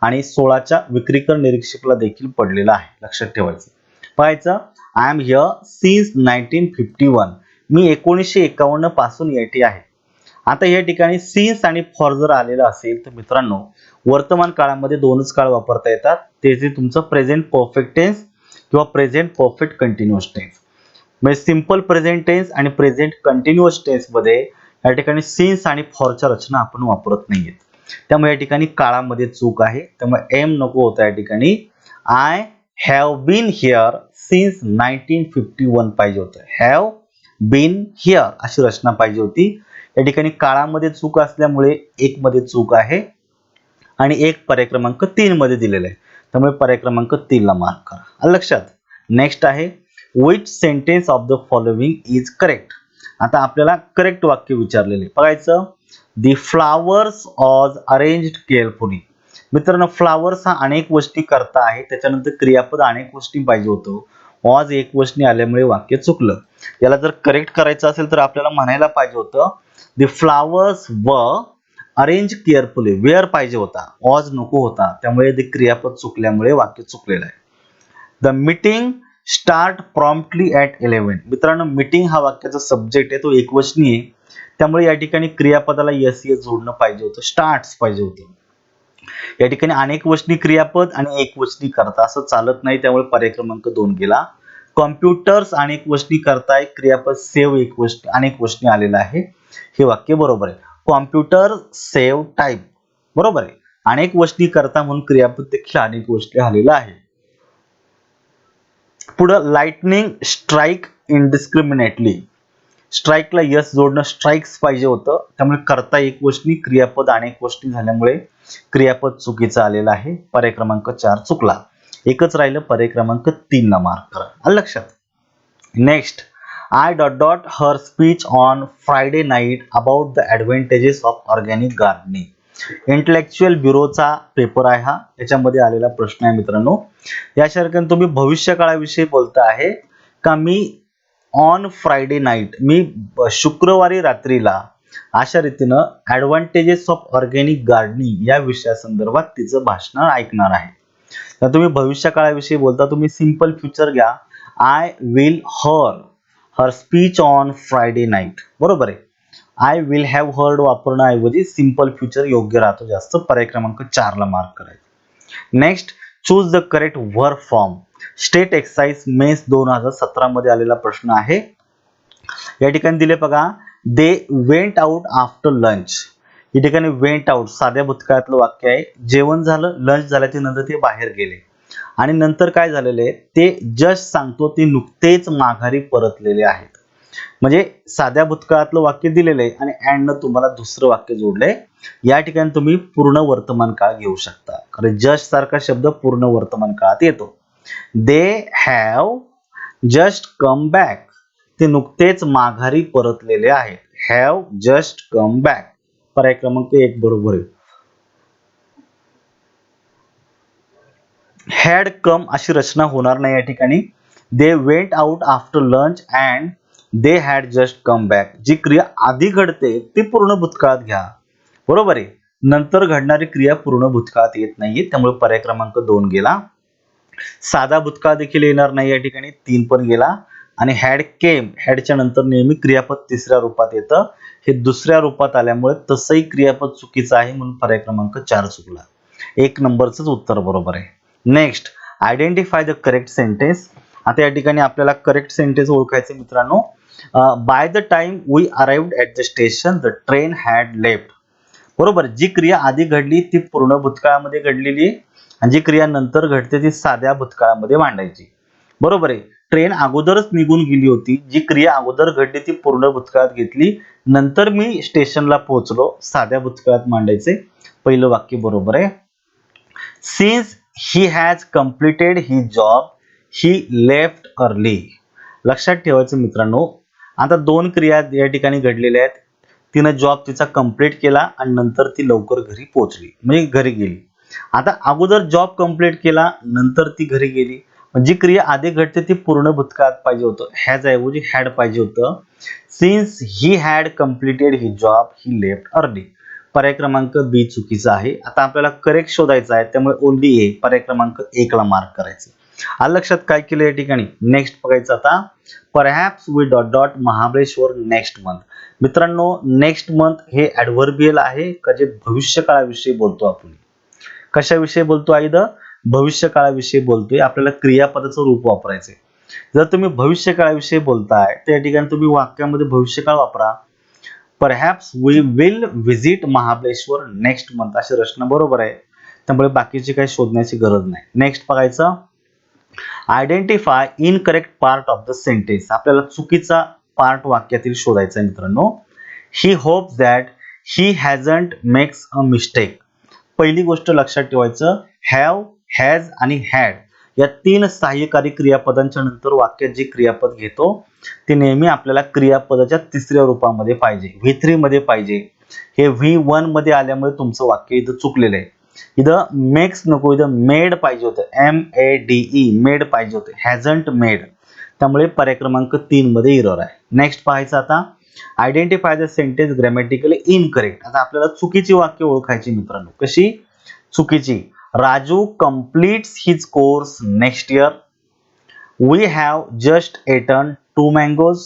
आणि 16च्या विक्रीकर निरीक्षकला देखील पडलेला आहे. लक्षात ठेवायचं. पाहायचं. I am here since 1951. मी 1951 पासून येथे आहे. आता या ठिकाणी सिन्स आणि फॉर जर आलेलं असेल तर मित्रांनो वर्तमान काळामध्ये दोनच काळ वापरता येतात. ते जे तुमचं प्रेझेंट परफेक्ट टेन्स किंवा प्रेझेंट परफेक्ट कंटिन्युअस टेन्स. म्हणजे सिंपल प्रेझेंट टेन्स आणि प्रेझेंट कंटिन्युअस टेन्स मध्ये या ठिकाणी सिन्स आणि फॉरच्या रचना आपण वापरत नाहीयेत. त्यामुळे या ठिकाणी काळामध्ये चूक आहे. त्यामुळे एम नको होता. या ठिकाणी I have been here since 1951 पाहिजे होतं. हॅव बीन हिअर अशी रचना पाहिजे होती. या ठिकाणी काळामध्ये चूक असल्यामुळे एक मध्ये चूक आहे आणि एक पर्याय क्रमांक 3 मध्ये दिलेला आहे. त्यामुळे पर्याय क्रमांक 3 ला मार्क करा. आलं लक्षात. नेक्स्ट आहे which sentence of the following is correct. आता आपल्याला करेक्ट वाक्य विचारलेले बघायचं. the flowers was arranged carefully. मित्रांनो फ्लावर्स हा अनेक गोष्टी करता आहे. त्याच्यानंतर क्रियापद अनेक गोष्टी पाहिजे होतं. was एक वचनी आल्यामुळे वाक्य चुकलं. याला जर करेक्ट करायचं असेल तर आपल्याला म्हणायला पाहिजे होतं the flowers were arranged carefully. where पाहिजे होता. was नको होता. त्यामुळे ते क्रियापद चुकल्यामुळे वाक्य चुकलेलं आहे. the meeting start promptly at 11. मित्रांनो मीटिंग हा वाक्याचा सब्जेक्ट आहे. तो एकवचनी आहे. त्यामुळे या ठिकाणी क्रियापदाला यस यस जोडणं पाहिजे होतं. स्टार्ट्स पाहिजे होतं. या ठिकाणी अनेक वचनी क्रियापद आणि एक वचनी करता असं चालत नाही. त्यामुळे पर्याय क्रमांक 2 गेला. कॉम्प्युटर्स अनेक वचनी करताय. क्रियापद सेव्ह एक वचनी अनेक वचनी आलेलं आहे. हे वाक्य बरोबर आहे. कॉम्प्युटर सेव्ह टाईम बरोबर आहे. अनेक वचनी करता म्हणून क्रियापद देखील अनेक वचनी आलेलं आहे. पुढं लाइटनिंग स्ट्राइक इनडिस्क्रिमिनेटली. स्ट्राइकला यस जोडणं स्ट्राइक्स पाहिजे होतं. त्यामुळे करता एक वचनी क्रियापद अनेक वचनी झाल्यामुळे क्रियापद चुकीचं आलेलं आहे. पर्याय क्रमांक 4 चुकला. एकच राहिलं. पर्याय क्रमांक 3 ला मार्क करा. आलं लक्षात. Next I dot dot her speech on Friday night about the advantages of organic gardening. Intellectual ब्युरोचा पेपर आहे हा. याच्यामध्ये आलेला प्रश्न आहे मित्रांनो. यासारख्या तुम्ही भविष्यकाळाविषयी बोलता आहे का मी ऑन फ्रायडे नाईट मी शुक्रवारी रात्रीला अशा रीतीनं ॲडव्हांटेजेस ऑफ ऑर्गॅनिक गार्डनिंग या विषयासंदर्भात तिचं भाषण ऐकणार आहे. तर तुम्ही भविष्यकाळाविषयी बोलता तुम्ही सिंपल फ्युचर घ्या. I will hear speech on Friday night बरोबर आहे. आय विल हॅव हर्ड वापरण्याऐवजी सिंपल फ्युचर योग्य राहतो जास्त. पर्याय क्रमांक 4 ला मार्क करायचं. Next choose the correct verb form. State excise mains 2017 मध्ये आलेला प्रश्न आहे. या ठिकाणी दिले बघा. They went out after lunch. या ठिकाणी वेंट आउट साध्या भूतकाळातलं वाक्य आहे. जेवण झालं लंच झाल्याच्या नंतर ते बाहेर गेले आणि नंतर काय झालेले ते जस्ट सांगतो ते नुकतेच माघारी परतलेले आहेत. म्हणजे साध्या भूतकाळातलं वाक्य दिलेलं आहे आणि अँड न तुम्हाला दुसरं वाक्य जोडलंय. या ठिकाणी तुम्ही पूर्ण वर्तमान काळ घेऊ शकता. कारण जस्ट सारखा शब्द पूर्ण वर्तमान काळात येतो. They have just come back. ते नुकतेच माघारी परतलेले आहेत. Have just come back. पर्याय क्रमांक 1 बरोबर आहे. हॅड कम अशी रचना होणार नाही या ठिकाणी. They went out after lunch and they had just come back. जी क्रिया आधी घडते ती पूर्ण भूतकाळात घ्या बरोबर आहे. नंतर घडणारी क्रिया पूर्ण भूतकाळात येत नाहीये. त्यामुळे पर्याय क्रमांक 2 गेला. साधा भूतकाळ देखील येणार नाही या ठिकाणी. 3 पण गेला. आणि हॅड केम हॅडच्या नंतर नेहमी क्रियापद तिसऱ्या रूपात येतं. हे दुसऱ्या रूपात आल्यामुळे तसंही क्रियापद चुकीचं आहे म्हणून पर्याय क्रमांक 4 चुकला. 1 नंबरच उत्तर बरोबर आहे. Next identify the correct sentence. आता या ठिकाणी आपल्याला करेक्ट सेंटेन्स ओळखायचे मित्रांनो. By the time we arrived at the station the train had left. बरोबर. जी क्रिया आधी घडली ती पूर्ण भूतकाळामध्ये घडलेली आहे आणि जी क्रिया नंतर घडते ती साध्या भूतकाळामध्ये मांडायची बरोबर आहे. ट्रेन अगोदरच निघून गेली होती, जी क्रिया अगोदर घडली ती पूर्ण भूतकाळात घेतली, नंतर मी स्टेशनला पोहोचलो. साध्या भूतकाळात मांडायचे. पहिलं वाक्य बरोबर आहे. Since he has completed his job he left early. लक्षात ठेवायचं मित्रांनो, आता दोन क्रिया या ठिकाणी घडलेल्या आहेत. तिनं जॉब तिचा कंप्लीट केला आणि नंतर ती लवकर घरी पोहोचली, म्हणजे घरी गेली. आता अगोदर जॉब कंप्लीट केला, नंतर ती घरी गेली. जी क्रिया आधी घडते ती पूर्ण भूतकाळात पाहिजे होतं, हॅज ऐवजी हॅड पाहिजे होतं. Since he had completed his job he left early. पर्याय क्रमांक बी चुकीचा आहे. आता आपल्याला करेक्ट शोधायचा आहे, त्यामुळे ओनली ए, पर्याय क्रमांक 1 ला मार्क करायचं. आलं लक्षात काय केलं या ठिकाणी. नेक्स्ट बघायचं आता. Perhaps we dot dot Mahabaleshwar next month. मित्रांनो, नेक्स्ट मंथ हे ऍडव्हर्बियल आहे का जे भविष्य काळाविषयी बोलतो आपण. कशाविषयी बोलतो आईद? भविष्य काळाविषयी बोलतोय. आपल्याला क्रियापदाचं रूप वापरायचंय. जर तुम्ही भविष्य काळाविषयी बोलताय तर या ठिकाणी तुम्ही वाक्यामध्ये भविष्यकाळ वापरा. Perhaps we will visit Mahabaleshwar next month अशी रचना बरोबर आहे. त्यामुळे बाकीची काही शोधण्याची गरज नाही. नेक्स्ट बघायचं. Identify incorrect part of the sentence. आपल्याला चुकीचा पार्ट वाक्यातील शोधायचा आहे मित्रांनो. He hopes that he hasn't makes a mistake. पहिली गोष्ट लक्षात ठेवायचं, हॅव, हॅज आणि हॅड या 3 सहाय्यकारी क्रियापदांच्या नंतर वाक्यात जे क्रियापद घेतो ते नेहमी आपल्याला क्रियापदाच्या तिसऱ्या रूपामध्ये पाहिजे, V3 मध्ये पाहिजे. हे V1 मध्ये आल्यामुळे तुमचं वाक्य इथं चुकलेलं आहे. इथं मेक्स नको, इथं मेड पाहिजे होतं, MADE, मेड पाहिजे होतं, हॅजंट मेड. त्यामुळे पर्याय क्रमांक 3 मध्ये एरर आहे. नेक्स्ट पाहायचं आता. Identify the sentence grammatically incorrect. आता आपल्याला चुकीची वाक्य ओळखायची मित्रांनो. कशी चुकीची? Raju completes his course next year. We have just eaten 2 mangoes.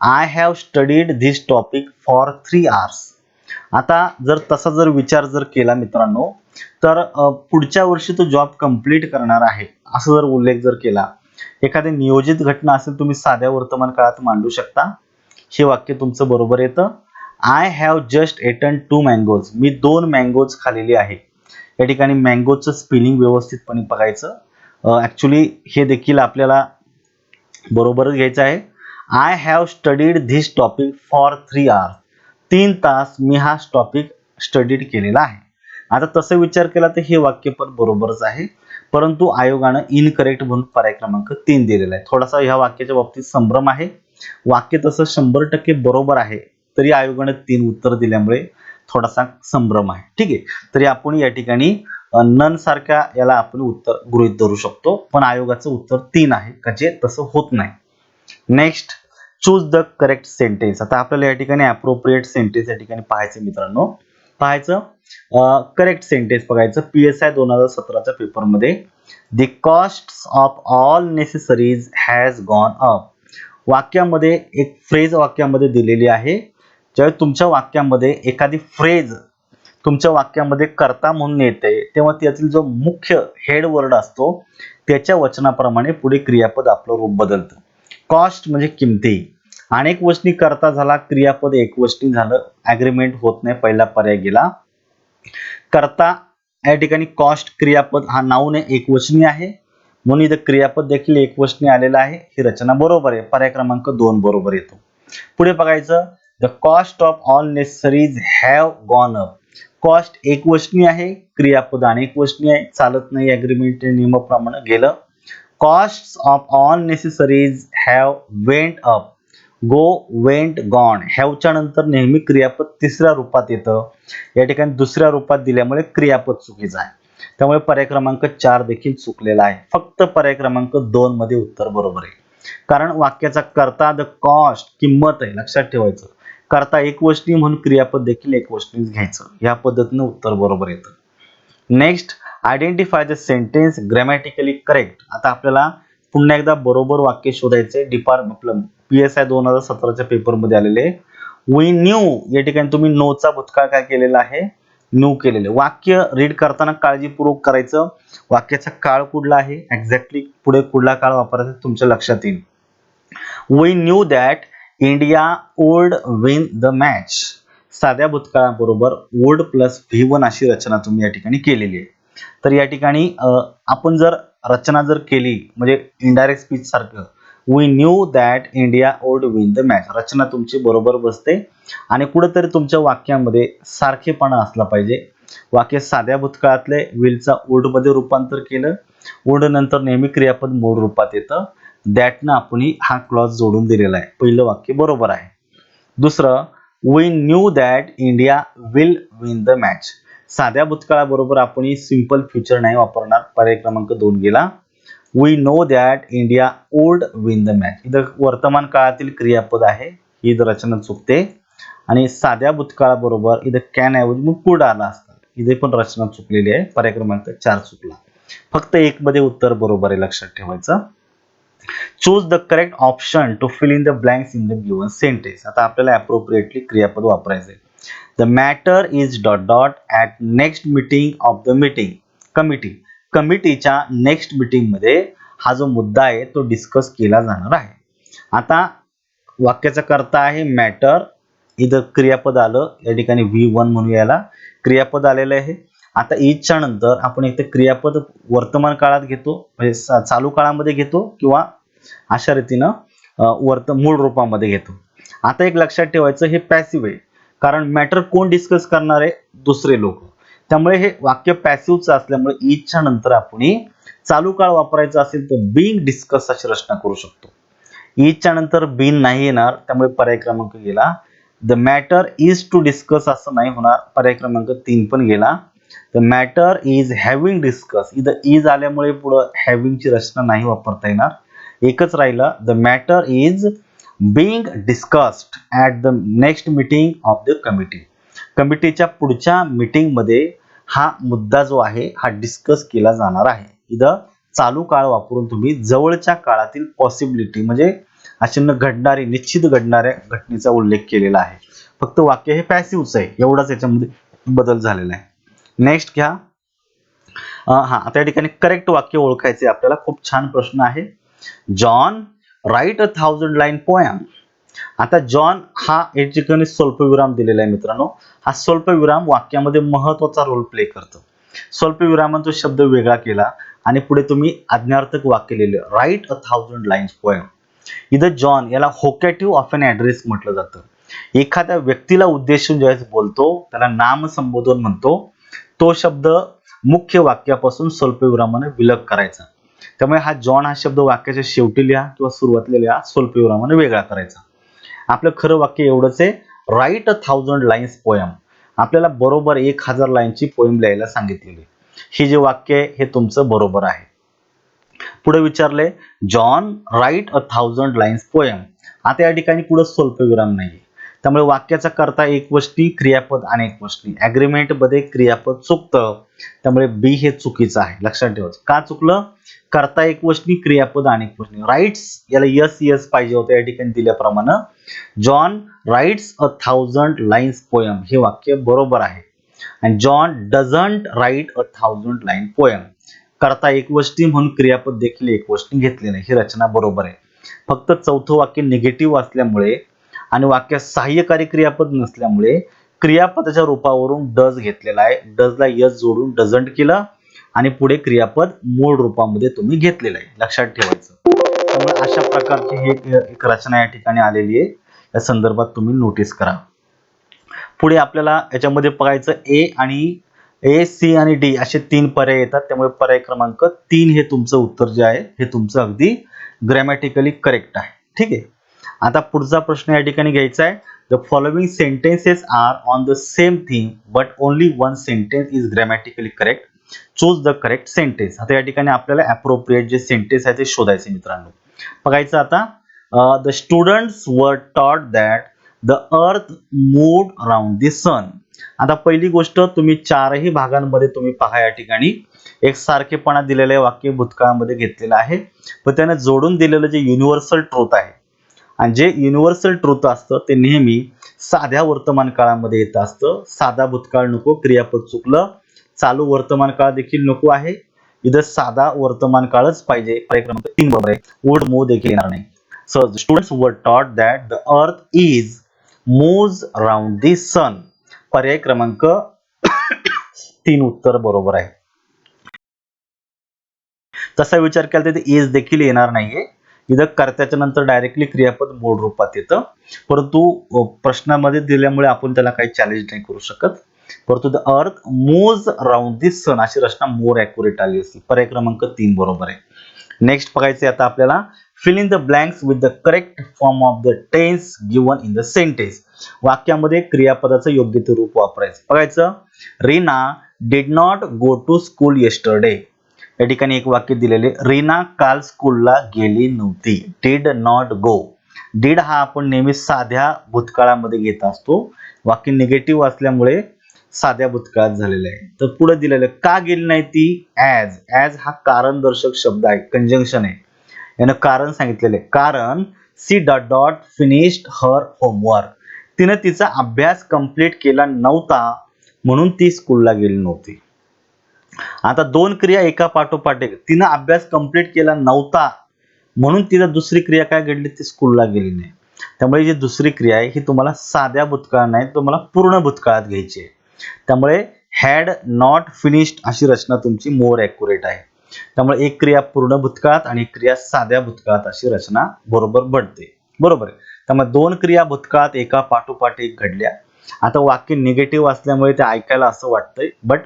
I have studied this topic for 3 hours. आता जर तसा जर विचार जर केला मित्रांनो, तर पुढच्या वर्षी तो जॉब कंप्लीट करणार आहे असं जर उल्लेख जर केला, एखादी नियोजित घटना असेल, तुम्ही साध्या वर्तमान काळात मांडू शकता. हे वाक्य तुमचं बरोबर येतं. I have just eaten 2 mangoes. Me 2 mangoes खाल्लेली आहे. या ठिकाणी मँगोचं स्पेलिंग व्यवस्थितपणे बघायचं. ऍक्च्युली हे देखील आपल्याला बरोबरच घ्यायचं आहे. I have studied this topic for 3 hours. 3 तास मी हा टॉपिक स्टडीड केलेला आहे. आता तसं विचार केला तर हे वाक्य पण बरोबरच आहे, परंतु आयोगानं इनकरेक्ट म्हणून पर्याय क्रमांक 3 दिलेला आहे. थोडासा ह्या वाक्याच्या बाबतीत संभ्रम आहे. वाक्य तसं 100% बरोबर आहे, तरी आयोगानं 3 उत्तर दिल्यामुळे थोडासा संभ्रम आहे. ठीक आहे, तरी आपण या ठिकाणी नन सारख्या याला आपण उत्तर गृहीत धरू शकतो, पण आयोगाचं उत्तर 3 आहे का जे तसं होत नाही. Next, choose the correct sentence. आता आपल्याला या ठिकाणी अप्रोप्रिएट सेंटेन्स या ठिकाणी पाहायचं मित्रांनो. पाहायचं करेक्ट सेंटेन्स बघायचं. PSI 2017च्या पेपरमध्ये the cost of all necessaries has gone up. वाक्यामध्ये एक फ्रेज वाक्यामध्ये दिलेली आहे. ज्यावेळी तुमच्या वाक्यामध्ये एखादी फ्रेज तुमच्या वाक्यामध्ये कर्ता म्हणून येते, तेव्हा त्यातील जो मुख्य हेड वर्ड असतो त्याच्या वचनाप्रमाणे पुढे क्रियापद आपलं रूप बदलतं. कॉस्ट म्हणजे किमती. अनेक वचनी कर्ता झाला, क्रियापद एकवचनी झालं, ऍग्रीमेंट होत नाही, पहिला पर्याय गेला. कर्ता या ठिकाणी कॉस्ट क्रियापद हा नाऊन आहे, एकवचनी आहे, म्हणून इथं क्रियापद देखील एकवचनी आलेलं आहे. ही रचना बरोबर आहे. पर्याय क्रमांक 2 बरोबर येतो. पुढे बघायचं. The cost of all necessaries have gone up. Cost एकवचनी आहे, क्रियापद अनेकवचनी आहे, चालत नाही, ऍग्रीमेंट नियमाप्रमाणे गेलं. Cost of all necessaries have went up. Go, went, gone. हॅवच्या नंतर नेहमी क्रियापद तिसऱ्या रूपात येतं. या ठिकाणी दुसऱ्या रूपात दिल्यामुळे क्रियापद चुकीचं आहे. त्यामुळे पर्याय क्रमांक 4 देखील चुकलेला आहे. फक्त पर्याय क्रमांक 2 मध्ये उत्तर बरोबर आहे. कारण वाक्याचा कर्ता द कॉस्ट किंमत आहे, लक्षात ठेवायचं. कर्ता एकवचनी म्हणून क्रियापद देखील एकवचनीच घ्यायचं. या पद्धतीने उत्तर बरोबर येतं. Next, identify the sentence grammatically correct. आता आपल्याला पुन्हा एकदा बरोबर वाक्य शोधायचे. आपलं PSI 2017च्या पेपरमध्ये आलेले वी न्यू. या ठिकाणी तुम्ही नोचा भूतकाळ काय केलेला आहे, न्यू केलेले. वाक्य रीड करताना काळजीपूर्वक करायचं. वाक्याचा काळ कुठला आहे, एक्झॅक्टली पुढे कुठला काळ वापरायचा तुमच्या लक्षात येईल. We knew that India would win the match. साध्या भूतकाळाबरोबर वुड प्लस V1 अशी रचना तुम्ही या ठिकाणी केलेली आहे. तर या ठिकाणी आपण जर रचना जर केली म्हणजे इनडायरेक्ट स्पीच सारखं, we knew that India would win the match. रचना तुमची बरोबर बसते आणि कुठेतरी तुमच्या वाक्यामध्ये सारखेपणा असला पाहिजे. वाक्य साध्या भूतकाळातले विलचा वुड मध्ये रूपांतर केलं. वुड नंतर नेहमी क्रियापद मूळ रूपात येतं. दॅटनं आपण हा क्लॉज जोडून दिलेला आहे. पहिलं वाक्य बरोबर आहे. दुसरं, we knew that India will win the match. साध्या भूतकाळाबरोबर आपण सिंपल फ्युचर नाही वापरणार. पर्याय क्रमांक 2 गेला. We know that India would win the match. इथं वर्तमान काळातील क्रियापद आहे, ही रचना चुकते. आणि साध्या भूतकाळाबरोबर इथं कॅन ऐवजी मग कुड आला असता. इथे पण रचना चुकलेली आहे. पर्याय क्रमांक 4 चुकला. फक्त 1 मध्ये उत्तर बरोबर आहे, लक्षात ठेवायचं. Choose the correct option to fill in the blanks in the given sentence. आता आपल्याला अप्रोप्रिएटली क्रियापद वापरायचे. The matter is dot dot at next meeting of the meeting committee. कमिटीच्या नेक्स्ट मीटिंग मध्ये हा जो मुद्दा आहे तो डिस्कस केला जाणार आहे. आता वाक्याचा कर्ता आहे मॅटर. इथं क्रियापद आलं, या ठिकाणी V1 म्हणून याला क्रियापद आलेलं आहे. आता इजच्या नंतर आपण एक क्रियापद वर्तमान काळात घेतो, म्हणजे चालू काळामध्ये घेतो किंवा अशा रीतीनं मूळ रूपामध्ये घेतो. आता एक लक्षात ठेवायचं, हे पॅसिव्ह आहे, कारण मॅटर कोण डिस्कस करणार आहे? दुसरे लोक. त्यामुळे हे वाक्य पॅसिव्हचं असल्यामुळे इजच्या नंतर आपण चालू काळ वापरायचा असेल तर बीइंग डिस्कस अशी रचना करू शकतो. इजच्या नंतर बीन नाही येणार, त्यामुळे पर्याय क्रमांक गेला. The matter is to discuss असं नाही होणार. पर्याय क्रमांक 3 पण गेला. The matter is having discuss. इथं इज आल्यामुळे पुढे हॅव्हिंगची रचना नाही वापरता येणार. एकच राहिलं, the matter is being discussed at the next meeting of the committee. कमिटीच्या पुढच्या मीटिंग मध्ये हा मुद्दा जो आहे हा डिस्कस केला जाणार आहे. इथं चालू काळ वापरून तुम्ही जवळच्या काळातील पॉसिबिलिटी म्हणजे अशी घडणारी, निश्चित घडणाऱ्या घटनेचा उल्लेख केलेला आहे. फक्त वाक्य हे पॅसिव्हच आहे, एवढाच याच्यामध्ये बदल झालेला आहे. नेक्स्ट घ्या. आता या ठिकाणी करेक्ट वाक्य ओळखायचे आपल्याला. खूप छान प्रश्न आहे. John write 1000 line poem. आता जॉन हा या ठिकाणी स्वल्पविराम दिलेला आहे मित्रांनो. हा स्वल्पविराम वाक्यामध्ये महत्वाचा रोल प्ले करतो. स्वल्पविरामाचा शब्द वेगळा केला आणि पुढे तुम्ही आज्ञार्थक वाक्य लिहिलं, राईट 1000 लाईन्स पोयम. इथं जॉन याला होकॅटिव्ह ऑफ एन ॲड्रेस म्हटलं जातं. एखाद्या व्यक्तीला उद्देशून ज्यावेळेस बोलतो त्याला नाम संबोधन म्हणतो. तो शब्द मुख्य वाक्यापासून स्वल्पविरामाने विलग करायचा. त्यामुळे हा जॉन हा शब्द वाक्याच्या शेवटी लिहा किंवा सुरुवातीला लिहा, स्वल्पविरामाने वेगळा करायचा. आपलं खरं वाक्य एवढंच आहे, राईट 1000 लाईन्स पोयम. आपल्याला बरोबर 1000 लाईनची पोयम लिहायला सांगितलेली. हे जे वाक्य आहे हे तुमचं बरोबर आहे. पुढे विचारले, जॉन राईट 1000 लाईन्स पोयम. आता या ठिकाणी पुढे स्वल्पविराम नाही, त्यामुळे वाक्याचा कर्ता एकवचनी, क्रियापद अनेक वचनी. ॲग्रीमेंट मध्ये क्रियापद चुकतं, त्यामुळे बी हे चुकीचं आहे. लक्षात ठेवायचं. का चुकलं? कर्ता एकवचनी, क्रियापद अनेक वचनी. राईट्स याला यस यस पाहिजे होतं, या ठिकाणी दिल्याप्रमाणे जॉन राईट्स 1000 लाईन्स पोयम हे वाक्य बरोबर आहे. आणि John doesn't write 1000 line poem. कर्ता एकवचनी म्हणून क्रियापद देखील एकवचनी घेतलेलं आहे. ही रचना बरोबर आहे. फक्त चौथं वाक्य निगेटिव्ह असल्यामुळे आणि वाक्यात सहाय्यकारी क्रियापद नसल्यामुळे क्रियापदाच्या रूपावरून डज घेतलेला आहे. डजला यस जोडून डझंट केलं आणि पुढे क्रियापद मूळ रूपामध्ये तुम्ही घेतलेलं आहे. लक्षात ठेवायचं. त्यामुळे अशा प्रकारची ही एक रचना या ठिकाणी आलेली आहे. या संदर्भात तुम्ही नोटीस करा. पुढे आपल्याला याच्यामध्ये बघायचं ए, सी आणि डी असे 3 पर्याय येतात. त्यामुळे पर्याय क्रमांक 3 हे तुमचं उत्तर जे आहे हे तुमचं अगदी ग्रॅमॅटिकली करेक्ट आहे. ठीक आहे. आता पुढचा प्रश्न या ठिकाणी घ्यायचा आहे. The following sentences are on the same theme but only one sentence is grammatically correct. Choose the correct sentence. आता या ठिकाणी आपल्याला अप्रोप्रिएट जे सेंटेन्स आहे ते शोधायचे मित्रांनो. बघायचं आता. The students were taught that the earth moved around the sun. आता पहिली गोष्ट, तुम्ही 4ही भागांमध्ये तुम्ही पहा, या ठिकाणी एक सारखेपणा दिलेलं आहे. वाक्य भूतकाळामध्ये घेतलेलं आहे, पण त्याने जोडून दिलेलं जे युनिव्हर्सल ट्रूथ आहे, आणि जे युनिव्हर्सल ट्रूथ असतं ते नेहमी साध्या वर्तमान काळामध्ये येत असतं. साधा भूतकाळ नको, क्रियापद चुकलं. चालू वर्तमान काळ देखील नको आहे. इथं साधा वर्तमान काळच पाहिजे. पर्याय क्रमांक 3 बरोबर आहे. वुड मूव देखील येणार नाही. So students were taught that the earth is moves around the sun. पर्याय क्रमांक 3 उत्तर बरोबर आहे. तसा विचार केला तर इज देखील येणार नाहीये. इथं कर्त्याच्या नंतर डायरेक्टली क्रियापद मूळ रूपात येतं, परंतु प्रश्नामध्ये दिल्यामुळे आपण त्याला काही चॅलेंज नाही करू शकत. परंतु the earth moves around the सन अशी रचना मोर ॲक्युरेट आली असती. पर्याय क्रमांक 3 बरोबर आहे. नेक्स्ट बघायचं आता आपल्याला fill in the blanks with the correct form of the tense given in the sentence. वाक्यामध्ये क्रियापदाचं योग्य ते रूप वापरायचं. बघायचं, Reena did not go to school yesterday. या ठिकाणी एक वाक्य दिलेले, रीना काल स्कूलला गेली नव्हती. did not go. did हा आपण नेहमी साध्या भूतकाळामध्ये घेत असतो. वाक्य निगेटिव्ह असल्यामुळे साध्या भूतकाळात झालेलं आहे. तर पुढे दिलेलं, का गेली नाही ती, ॲज हा कारण दर्शक शब्द आहे, कंजंक्शन आहे. यानं कारण सांगितलेले, कारण she dot dot finished her homework. तिनं तिचा अभ्यास कंप्लीट केला नव्हता म्हणून ती स्कूलला गेली नव्हती. आता दोन क्रिया एका पाठोपाठ एक. तिनं अभ्यास कंप्लीट केला नव्हता म्हणून तिला दुसरी क्रिया काय घडली, ती स्कूलला गेली नाही. त्यामुळे जी दुसरी क्रिया आहे ही तुम्हाला साध्या भूतकाळ नाही, तुम्हाला पूर्ण भूतकाळात घ्यायची आहे. त्यामुळे हॅड नॉट फिनिश्ड अशी रचना तुमची मोर ॲक्युरेट आहे. त्यामुळे एक क्रिया पूर्ण भूतकाळात आणि एक क्रिया साध्या भूतकाळात अशी रचना बरोबर बनते. बरोबर आहे. त्यामुळे दोन क्रिया भूतकाळात एका पाठोपाठ एक घडल्या. आता वाक्य निगेटिव्ह असल्यामुळे ते ऐकायला असं वाटतंय, बट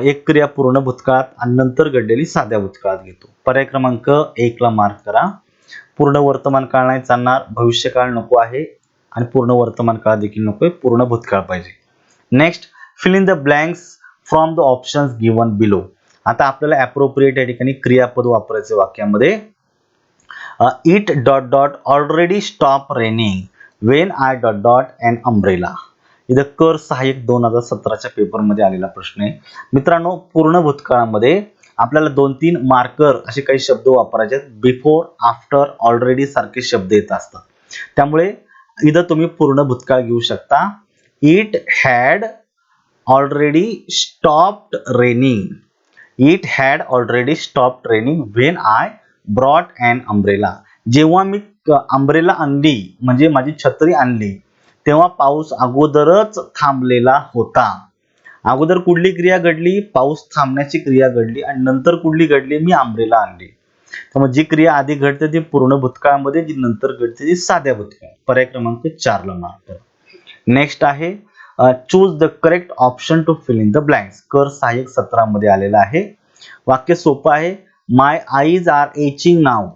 एक क्रिया पूर्ण भूतकाळात आणि नंतर घडलेली साध्या भूतकाळात घेतो. पर्याय क्रमांक 1 ला मार्क करा. पूर्ण वर्तमान काळ नाही चालणार, भविष्यकाळ नको आहे आणि पूर्ण वर्तमान काळ देखील नको आहे, पूर्ण भूतकाळ पाहिजे. Next, fill in the blanks from the options given below. आता आपल्याला ॲप्रोप्रिएट या ठिकाणी क्रियापद वापरायचे वाक्यामध्ये. It dot dot already stop raining when I dot dot and umbrella. इथं कर सहाय्यक 2017च्या पेपरमध्ये आलेला प्रश्न आहे. मित्रांनो, पूर्ण भूतकाळामध्ये आपल्याला 2-3 मार्कर असे काही शब्द वापरायचे आहेत. बिफोर, आफ्टर, ऑलरेडी सारखे शब्द येत असतात. त्यामुळे इथं तुम्ही पूर्ण भूतकाळ घेऊ शकता. It had already stopped raining. It had already stopped raining when I brought an umbrella. जेव्हा मी अंब्रेला आणली म्हणजे माझी छत्री आणली तेव्हा पाऊस अगोदरच थांबलेला होता. अगोदर कुठली क्रिया घडली, पाऊस थांबण्याची क्रिया घडली आणि नंतर कुठली घडली, मी अंब्रेला आणली. त्यामुळे जी क्रिया आधी घडते ती पूर्ण भूतकाळामध्ये, जी नंतर घडते ती साध्या भूतकाळ. पर्याय क्रमांक 4 ला मार्क करा. नेक्स्ट आहे choose the correct option to fill in the blanks. कर सहाय्यक 17 मध्ये आलेला आहे. वाक्य सोपं आहे. My eyes are aching now.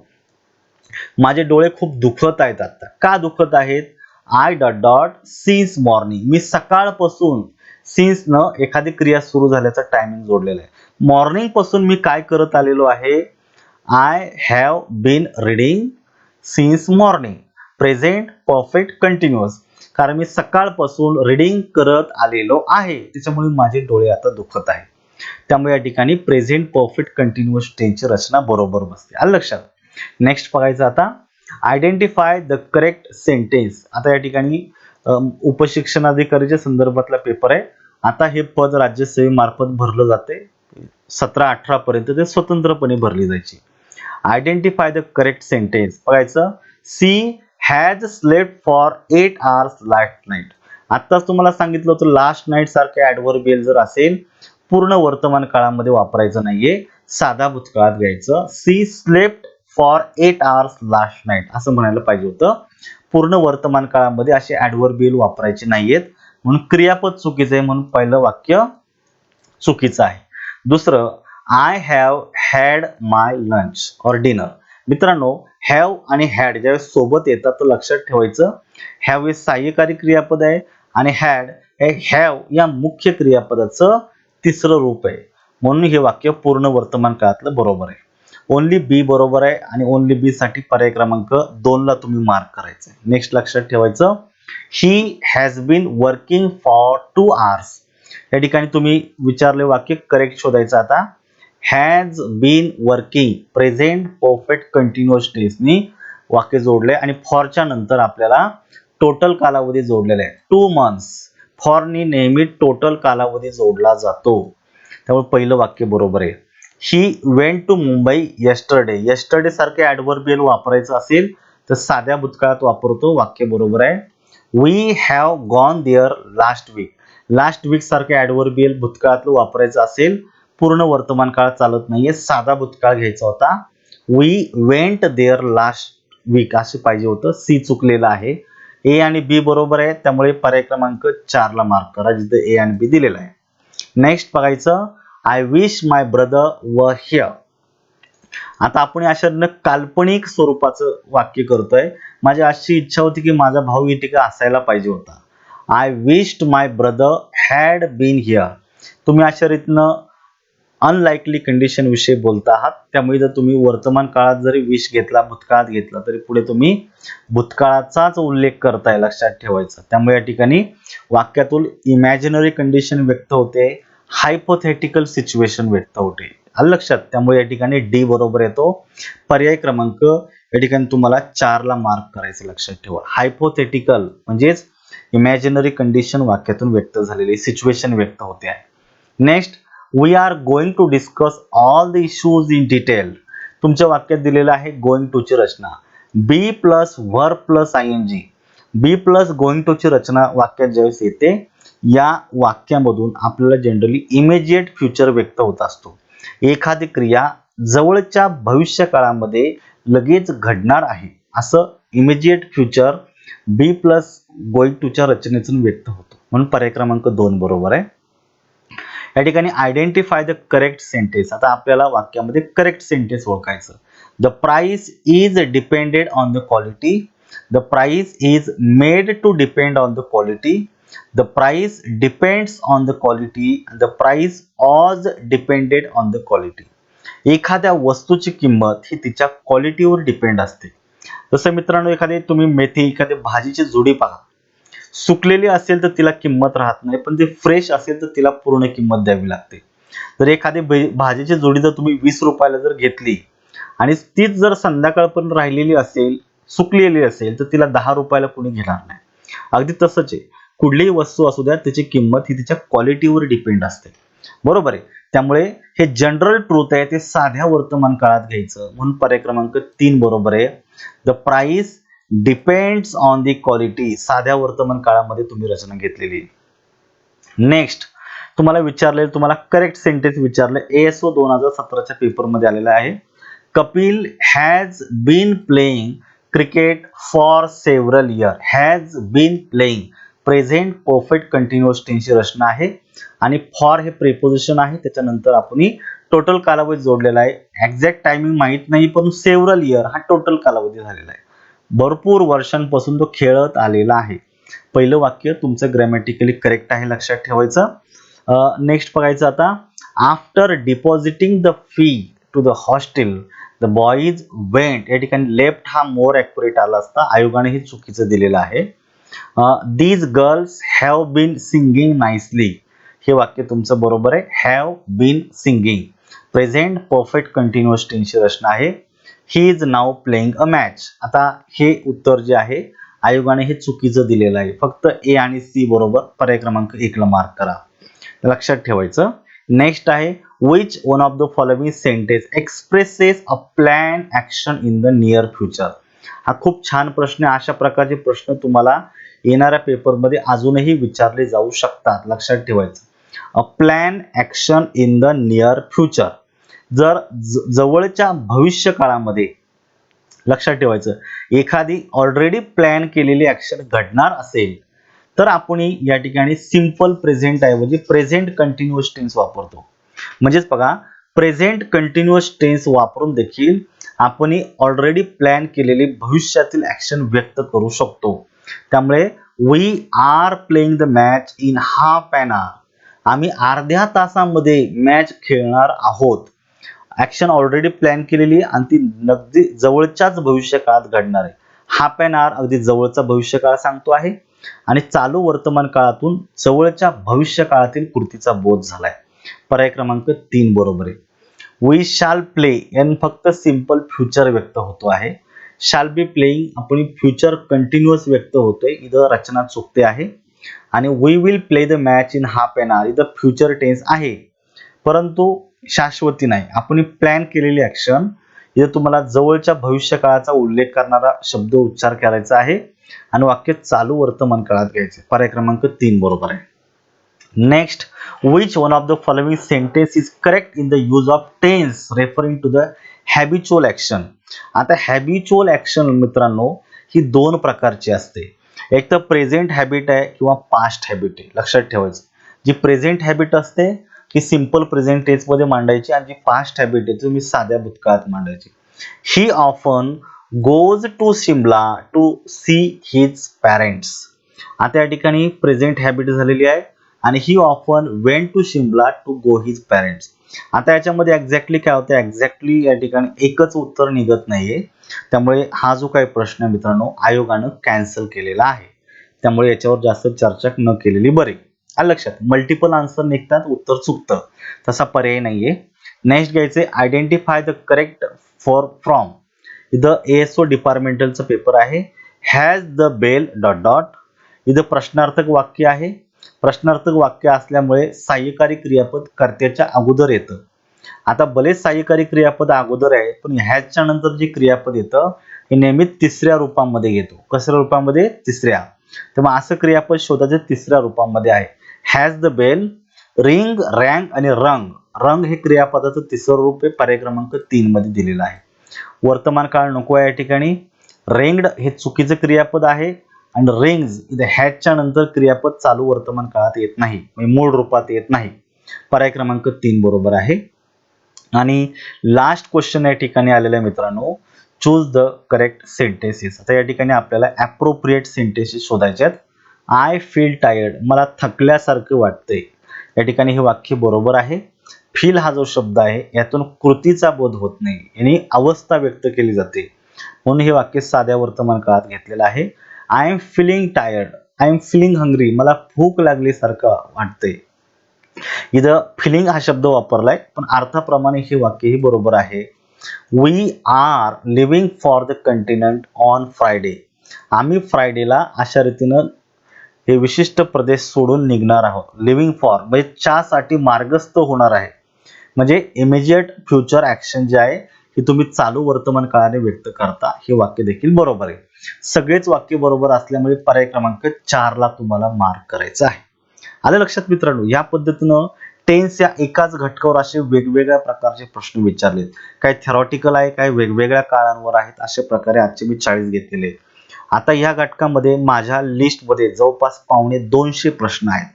माझे डोळे खूप दुखत आहेत आता. का दुखत आहेत, I dot dot since morning. मी सकाळपासून, सिन्स न एखादी क्रिया सुरू झाल्याचा टायमिंग जोडलेला आहे. मॉर्निंग पासून मी काय करत आलेलो आहे, I have been reading since morning. Present perfect continuous, कारण मी सकाळपासून रीडिंग करत आलेलो आहे, त्याच्यामुळे माझे डोळे आता दुखत आहेत. त्यामुळे या ठिकाणी प्रेझेंट परफेक्ट कंटिन्युअस टेन्सची रचना बरोबर बसते. आलं लक्षात. नेक्स्ट बघायचं आता, आयडेंटिफाय द करेक्ट सेंटेन्स. आता या ठिकाणी उपशिक्षणाधिकारीच्या संदर्भातला पेपर आहे. आता हे पद राज्यसेवेमार्फत भरलं जाते. 17-18 पर्यंत ते स्वतंत्रपणे भरली जायची. Identify the correct sentence. बघायचं, she has slept for 8 hours last night. आत्ताच तुम्हाला सांगितलं होतं लास्ट नाईट सारखे ॲडव्हर्बियल जर असेल पूर्ण वर्तमान काळामध्ये वापरायचं नाहीये, साधा भूतकाळात घ्यायचं. She slept for 8 hours last night असं म्हणायला पाहिजे होतं. पूर्ण वर्तमान काळामध्ये असे ॲडव्हर्बियल वापरायचे नाहीयेत, म्हणून क्रियापद चुकीचं आहे, म्हणून पहिलं वाक्य चुकीचं आहे. दुसरं, I have had my lunch or dinner. मित्रांनो, हॅव आणि हॅड ज्यावेळेस सोबत येतात तर लक्षात ठेवायचं, हॅव हे सहाय्यकारी क्रियापद आहे आणि हॅड हे हॅव या मुख्य क्रियापदाचं तिसरं रूप आहे. म्हणून हे वाक्य पूर्ण वर्तमान काळातलं बरोबर आहे. ओनली बी बरोबर आहे आणि ओनली बी साठी पर्याय क्रमांक 2 ला तुम्ही मार्क करायचं. नेक्स्ट लक्षात ठेवायचं, he has been working for 2 hours. या ठिकाणी तुम्ही विचारले वाक्य करेक्ट शोधायचं. आता has been working present perfect continuous टेन्सनी वाक्य जोडले आणि फॉरच्या नंतर आपल्याला टोटल कालावधी जोडलेला आहे. 2 months. फॉरनी नेहमी टोटल कालावधी जोडला जातो. त्यामुळे पहिलं वाक्य बरोबर आहे. He went to Mumbai yesterday. Yesterday सारखे ॲडव्हर्बियल वापरायचं असेल तर साध्या भूतकाळात वापरतो, वाक्य बरोबर आहे. We have gone there last week. Last week सारखे ॲडव्हर्बियल भूतकाळातलं वापरायचं असेल, पूर्ण वर्तमान काळ चालत नाहीये, साधा भूतकाळ घ्यायचा होता. We went there last week असे पाहिजे होतं. सी चुकलेलं आहे. ए आणि बी बरोबर आहे, त्यामुळे पर्याय क्रमांक 4 ला मार्क करा जिथे ए आणि बी दिलेला आहे. नेक्स्ट बघायचं, I wish my brother were here. आता आपण अशा काल्पनिक स्वरूपाचं वाक्य करतोय. माझी अशी इच्छा होती की माझा भाऊ या ठिकाणी असायला पाहिजे होता. I wished my brother had been here. तुम्ही अशा रीतीनं अनलाइकली कंडिशन विषयी बोलता आहात. त्यामुळे जर तुम्ही वर्तमान काळात जरी विश घेतला, भूतकाळात घेतला, तरी पुढे तुम्ही भूतकाळाचाच उल्लेख करताय, लक्षात ठेवायचं. त्यामुळे या ठिकाणी वाक्यातून इमॅजिनरी कंडिशन व्यक्त होते, हायपोथेटिकल सिच्युएशन व्यक्त होते. आलं लक्षात. त्यामुळे या ठिकाणी डी बरोबर येतो. पर्याय क्रमांक या ठिकाणी तुम्हाला 4 ला मार्क करायचं, लक्षात ठेवा. हायपोथेटिकल म्हणजेच इमॅजिनरी कंडिशन वाक्यातून व्यक्त झालेली सिच्युएशन व्यक्त होते आहे. Next, we are going to discuss all the issues in detail. तुमच्या वाक्यात दिलेलं आहे गोइंग टू ची रचना. Be plus verb plus ING. Be plus going to ची रचना वाक्यात ज्यावेळेस येते, या वाक्यामधून आपल्याला जनरली इमिजिएट फ्युचर व्यक्त होत असतो. एखादी क्रिया जवळच्या भविष्य काळामध्ये लगेच घडणार आहे असं immediate future be plus going to च्या रचनेतून व्यक्त होतो. म्हणून पर्याय क्रमांक 2 बरोबर आहे. या ठिकाणी आयडेंटिफाय द करेक्ट सेंटेन्स. आता आपल्याला वाक्यामध्ये करेक्ट सेंटेन्स ओळखायचं. The price is depended on the quality. The price is made to depend on the quality. The price depends on the quality. The price was depended on the quality. एखाद्या वस्तूची किंमत ही तिच्या क्वालिटीवर depend असते. जसं मित्रांनो, एखादी तुम्ही मेथी, एखादी भाजीची जोडी पहा. सुकलेली असेल तर तिला किंमत राहत नाही, पण ती फ्रेश असेल तर तिला पूर्ण किंमत द्यावी लागते. जर एखादी भाजीची जोडी जर तुम्ही 20 रुपयाला जर घेतली आणि तीच जर संध्याकाळपर्यंत राहिलेली असेल, सुकलेली असेल, तर तिला 10 रुपयाला कोणी घेणार नाही. अगदी तसंच आहे. कुठलीही वस्तू असू द्या, त्याची किंमत ही तिच्या क्वालिटीवर डिपेंड असते. बरोबर आहे. त्यामुळे हे जनरल ट्रूथ आहे, ते साध्या वर्तमान काळात घ्यायचं. म्हणून पर्याय क्रमांक 3 बरोबर आहे. The price depends on the quality. साध्या वर्तमान काळामध्ये तुम्ही रचना घेतलेली. नेक्स्ट, तुम्हाला विचारलेलं, तुम्हाला करेक्ट सेंटेन्स विचारलं, ASO 2017च्या पेपरमध्ये आलेलं आहे. Kapil has been playing cricket for several year. Has been playing present perfect continuous टेन्सची रचना आहे आणि फॉर हे प्रिपोजिशन आहे. त्याच्यानंतर आपण टोटल कालावधी जोडलेला आहे. एक्झॅक्ट टायमिंग माहित नाही, पण सेव्हरल इयर हा टोटल कालावधी झालेला आहे. भरपूर वर्षांपासून तो खेळत आलेला आहे. पहिलं वाक्य तुमचं ग्रॅमॅटिकली करेक्ट आहे, लक्षात ठेवायचं. नेक्स्ट बघायचं आता. After depositing the fee to the hostel the boys went. या ठिकाणी लेफ्ट हा मोर ॲक्युरेट आला असता, आयोगाने हे चुकीचं दिलेलं आहे. these girls have been singing nicely. हे वाक्य तुमचं बरोबर आहे. have been singing present perfect continuous टेन्सची रचना आहे. he is now playing a match. आता हे उत्तर जे आहे आयोगाने हे चुकीचं दिलेलं आहे. फक्त ए आणि सी बरोबर. पर्याय क्रमांक 1 ला मार्क करा, लक्षात ठेवायचं. नेक्स्ट आहे, which one of the following sentence expresses a plan action in the near future. हा खूप छान प्रश्न आहे. अशा प्रकारचे प्रश्न तुम्हाला येणाऱ्या पेपरमध्ये अजूनही विचारले जाऊ शकतात, लक्षात ठेवायचं. A plan action in the near future. जर जवळच्या भविष्य काळामध्ये, लक्षात ठेवायचं, एखादी ऑलरेडी प्लॅन केलेली ऍक्शन घडणार असेल तर आपण या ठिकाणी सिंपल प्रेझेंट ऐवजी प्रेझेंट कंटिन्युअस टेन्स वापरतो. म्हणजेच बघा, प्रेझेंट कंटिन्युअस टेन्स वापरून देखील आपण ऑलरेडी प्लॅन केलेली भविष्यातील ऍक्शन व्यक्त करू शकतो. त्यामुळे we are playing the match in half an hour. आम्ही अर्ध्या तासामध्ये मॅच खेळणार आहोत. ऍक्शन ऑलरेडी प्लॅन केलेली आणि ती अगदी जवळच्याच भविष्य काळात घडणार आहे. हाफ एन आवर अगदी जवळचा भविष्य काळ सांगतो आहे आणि चालू वर्तमान काळातून जवळच्या भविष्य काळातील कृतीचा बोध झालाय. पर्याय क्रमांक 3 बरोबर आहे. वी शाल प्ले याने फक्त सिंपल फ्युचर व्यक्त होतो आहे. शाल बी प्लेइंग आपण फ्युचर कंटिन्युअस व्यक्त होतोय, इथं रचना चुकते आहे. आणि we will play the match in half an hour इथं फ्युचर टेन्स आहे, परंतु शाश्वती नाही. आपण प्लॅन केलेली ऍक्शन इथं तुम्हाला जवळच्या भविष्य काळाचा उल्लेख करणारा शब्द उच्चार करायचा आहे आणि वाक्य चालू वर्तमान काळात घ्यायचे. पर्याय क्रमांक 3 बरोबर आहे. Next, which one of the following sentence is correct in the use of tense referring to the habitual action. आता हॅबिच्युअल ऍक्शन मित्रांनो ही दोन प्रकारची असते. एक तर प्रेझेंट हॅबिट आहे किंवा पास्ट हॅबिट आहे. लक्षात ठेवायचं. जी प्रेझेंट हॅबिट असते ती सिंपल प्रेझेंट टेन्स मध्ये मांडायची आणि जी पास्ट हॅबिट आहे तुम्ही साध्या भूतकाळात मांडायची. He often goes to Shimla to see his parents. आता या ठिकाणी प्रेझेंट हॅबिट झालेली आहे आणि he often went to Shimla to go his parents. आता याच्यामध्ये एक्झॅक्टली काय होतं, एक्झॅक्टली या ठिकाणी एकच उत्तर निघत नाहीये. त्यामुळे हा जो काही प्रश्न आहे मित्रांनो आयोगानं कॅन्सल केलेला आहे. त्यामुळे याच्यावर जास्त चर्चा न केलेली बरी. आलं लक्षात. मल्टिपल आन्सर निघतात, उत्तर चुकतं, तसा पर्याय नाहीये. नेक्स्ट घ्यायचे identify the correct for from. इथं ASO डिपार्टमेंटलचं पेपर आहे. Has the bell dot dot. इथं प्रश्नार्थक वाक्य आहे. प्रश्नार्थक वाक्य असल्यामुळे सहाय्यकारी क्रियापद कर्त्याच्या अगोदर येतं. आता बरेच सहाय्यकारी क्रियापद अगोदर आहे पण ह्याच्या नंतर जे क्रियापद येतं हे नेहमी तिसऱ्या रूपामध्ये येतो. कसल्या रूपामध्ये? तिसऱ्या. तेव्हा असं क्रियापद शोधायचं तिसऱ्या रूपामध्ये आहे. हॅज द बेल, रिंग, रँग आणि रंग. रंग हे क्रियापदाचं तिसरं रूप आहे, पर्याय क्रमांक 3 मध्ये दिलेलं आहे. वर्तमान काळ नको आहे या ठिकाणी. रेंग्ड हे चुकीचं क्रियापद आहे आणि रिंग्स इथे हॅजच्या नंतर क्रियापद चालू वर्तमान काळात येत नाही, म्हणजे मूळ रूपात येत नाही. पर्याय क्रमांक 3 बरोबर आहे. आणि लास्ट क्वेश्चन या ठिकाणी आलेला आहे मित्रांनो, चूज द करेक्ट सेंटेन्सेस. आता या ठिकाणी आपल्याला ॲप्रोप्रिएट सेंटेन्सेस शोधायचे आहेत. आय फील टायर्ड, मला थकल्यासारखं वाटतंय. या ठिकाणी हे वाक्य बरोबर आहे. फील हा जो शब्द आहे यातून कृतीचा बोध होत नाही, यानी अवस्था व्यक्त केली जाते, म्हणून हे वाक्य साध्या वर्तमान काळात घेतलेलं आहे. I am feeling tired, I am feeling hungry, मला भूक लागल्यासारखं वाटतंय. इथं फिलिंग हा शब्द वापरलाय पण अर्थाप्रमाणे हे वाक्यही बरोबर आहे. We are living for the continent on Friday. आम्ही फ्रायडेला अशा रीतीनं हे विशिष्ट प्रदेश सोडून निघणार आहोत. लिव्हिंग फॉर म्हणजे साठी मार्गस्थ होणार आहे. म्हणजे इमिजिएट फ्युचर ऍक्शन जे आहे हे तुम्ही चालू वर्तमान काळाने व्यक्त करता. हे वाक्य देखील बरोबर आहे. सगळेच वाक्य बरोबर असल्यामुळे पर्याय क्रमांक 4 ला तुम्हाला मार्क करायचा आहे. आलं लक्षात मित्रांनो. या पद्धतीनं टेन्स या एकाच घटकावर असे वेगवेगळ्या प्रकारचे प्रश्न विचारलेत. काही थेरॉटिकल आहे, काही वेगवेगळ्या काळांवर आहेत. अशा प्रकारे आजचे मी 40 घेतलेले. आता या घटकामध्ये माझ्या लिस्टमध्ये जवळपास 250 प्रश्न आहेत.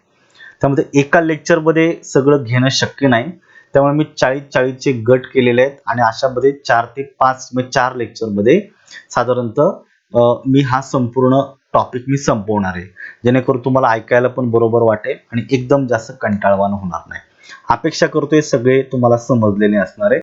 त्यामध्ये एका लेक्चरमध्ये सगळं घेणं शक्य नाही. त्यामुळे मी 40 चे गट केलेले आहेत आणि अशामध्ये 4 ते 5 म्हणजे 4 लेक्चरमध्ये साधारणतः मी हा संपूर्ण टॉपिक मी संपवणार आहे, जेणेकरून तुम्हाला ऐकायला पण बरोबर वाटेल आणि एकदम जास्त कंटाळवाणं होणार नाही. अपेक्षा करतोय सगळे तुम्हाला समजलेले असणार आहे.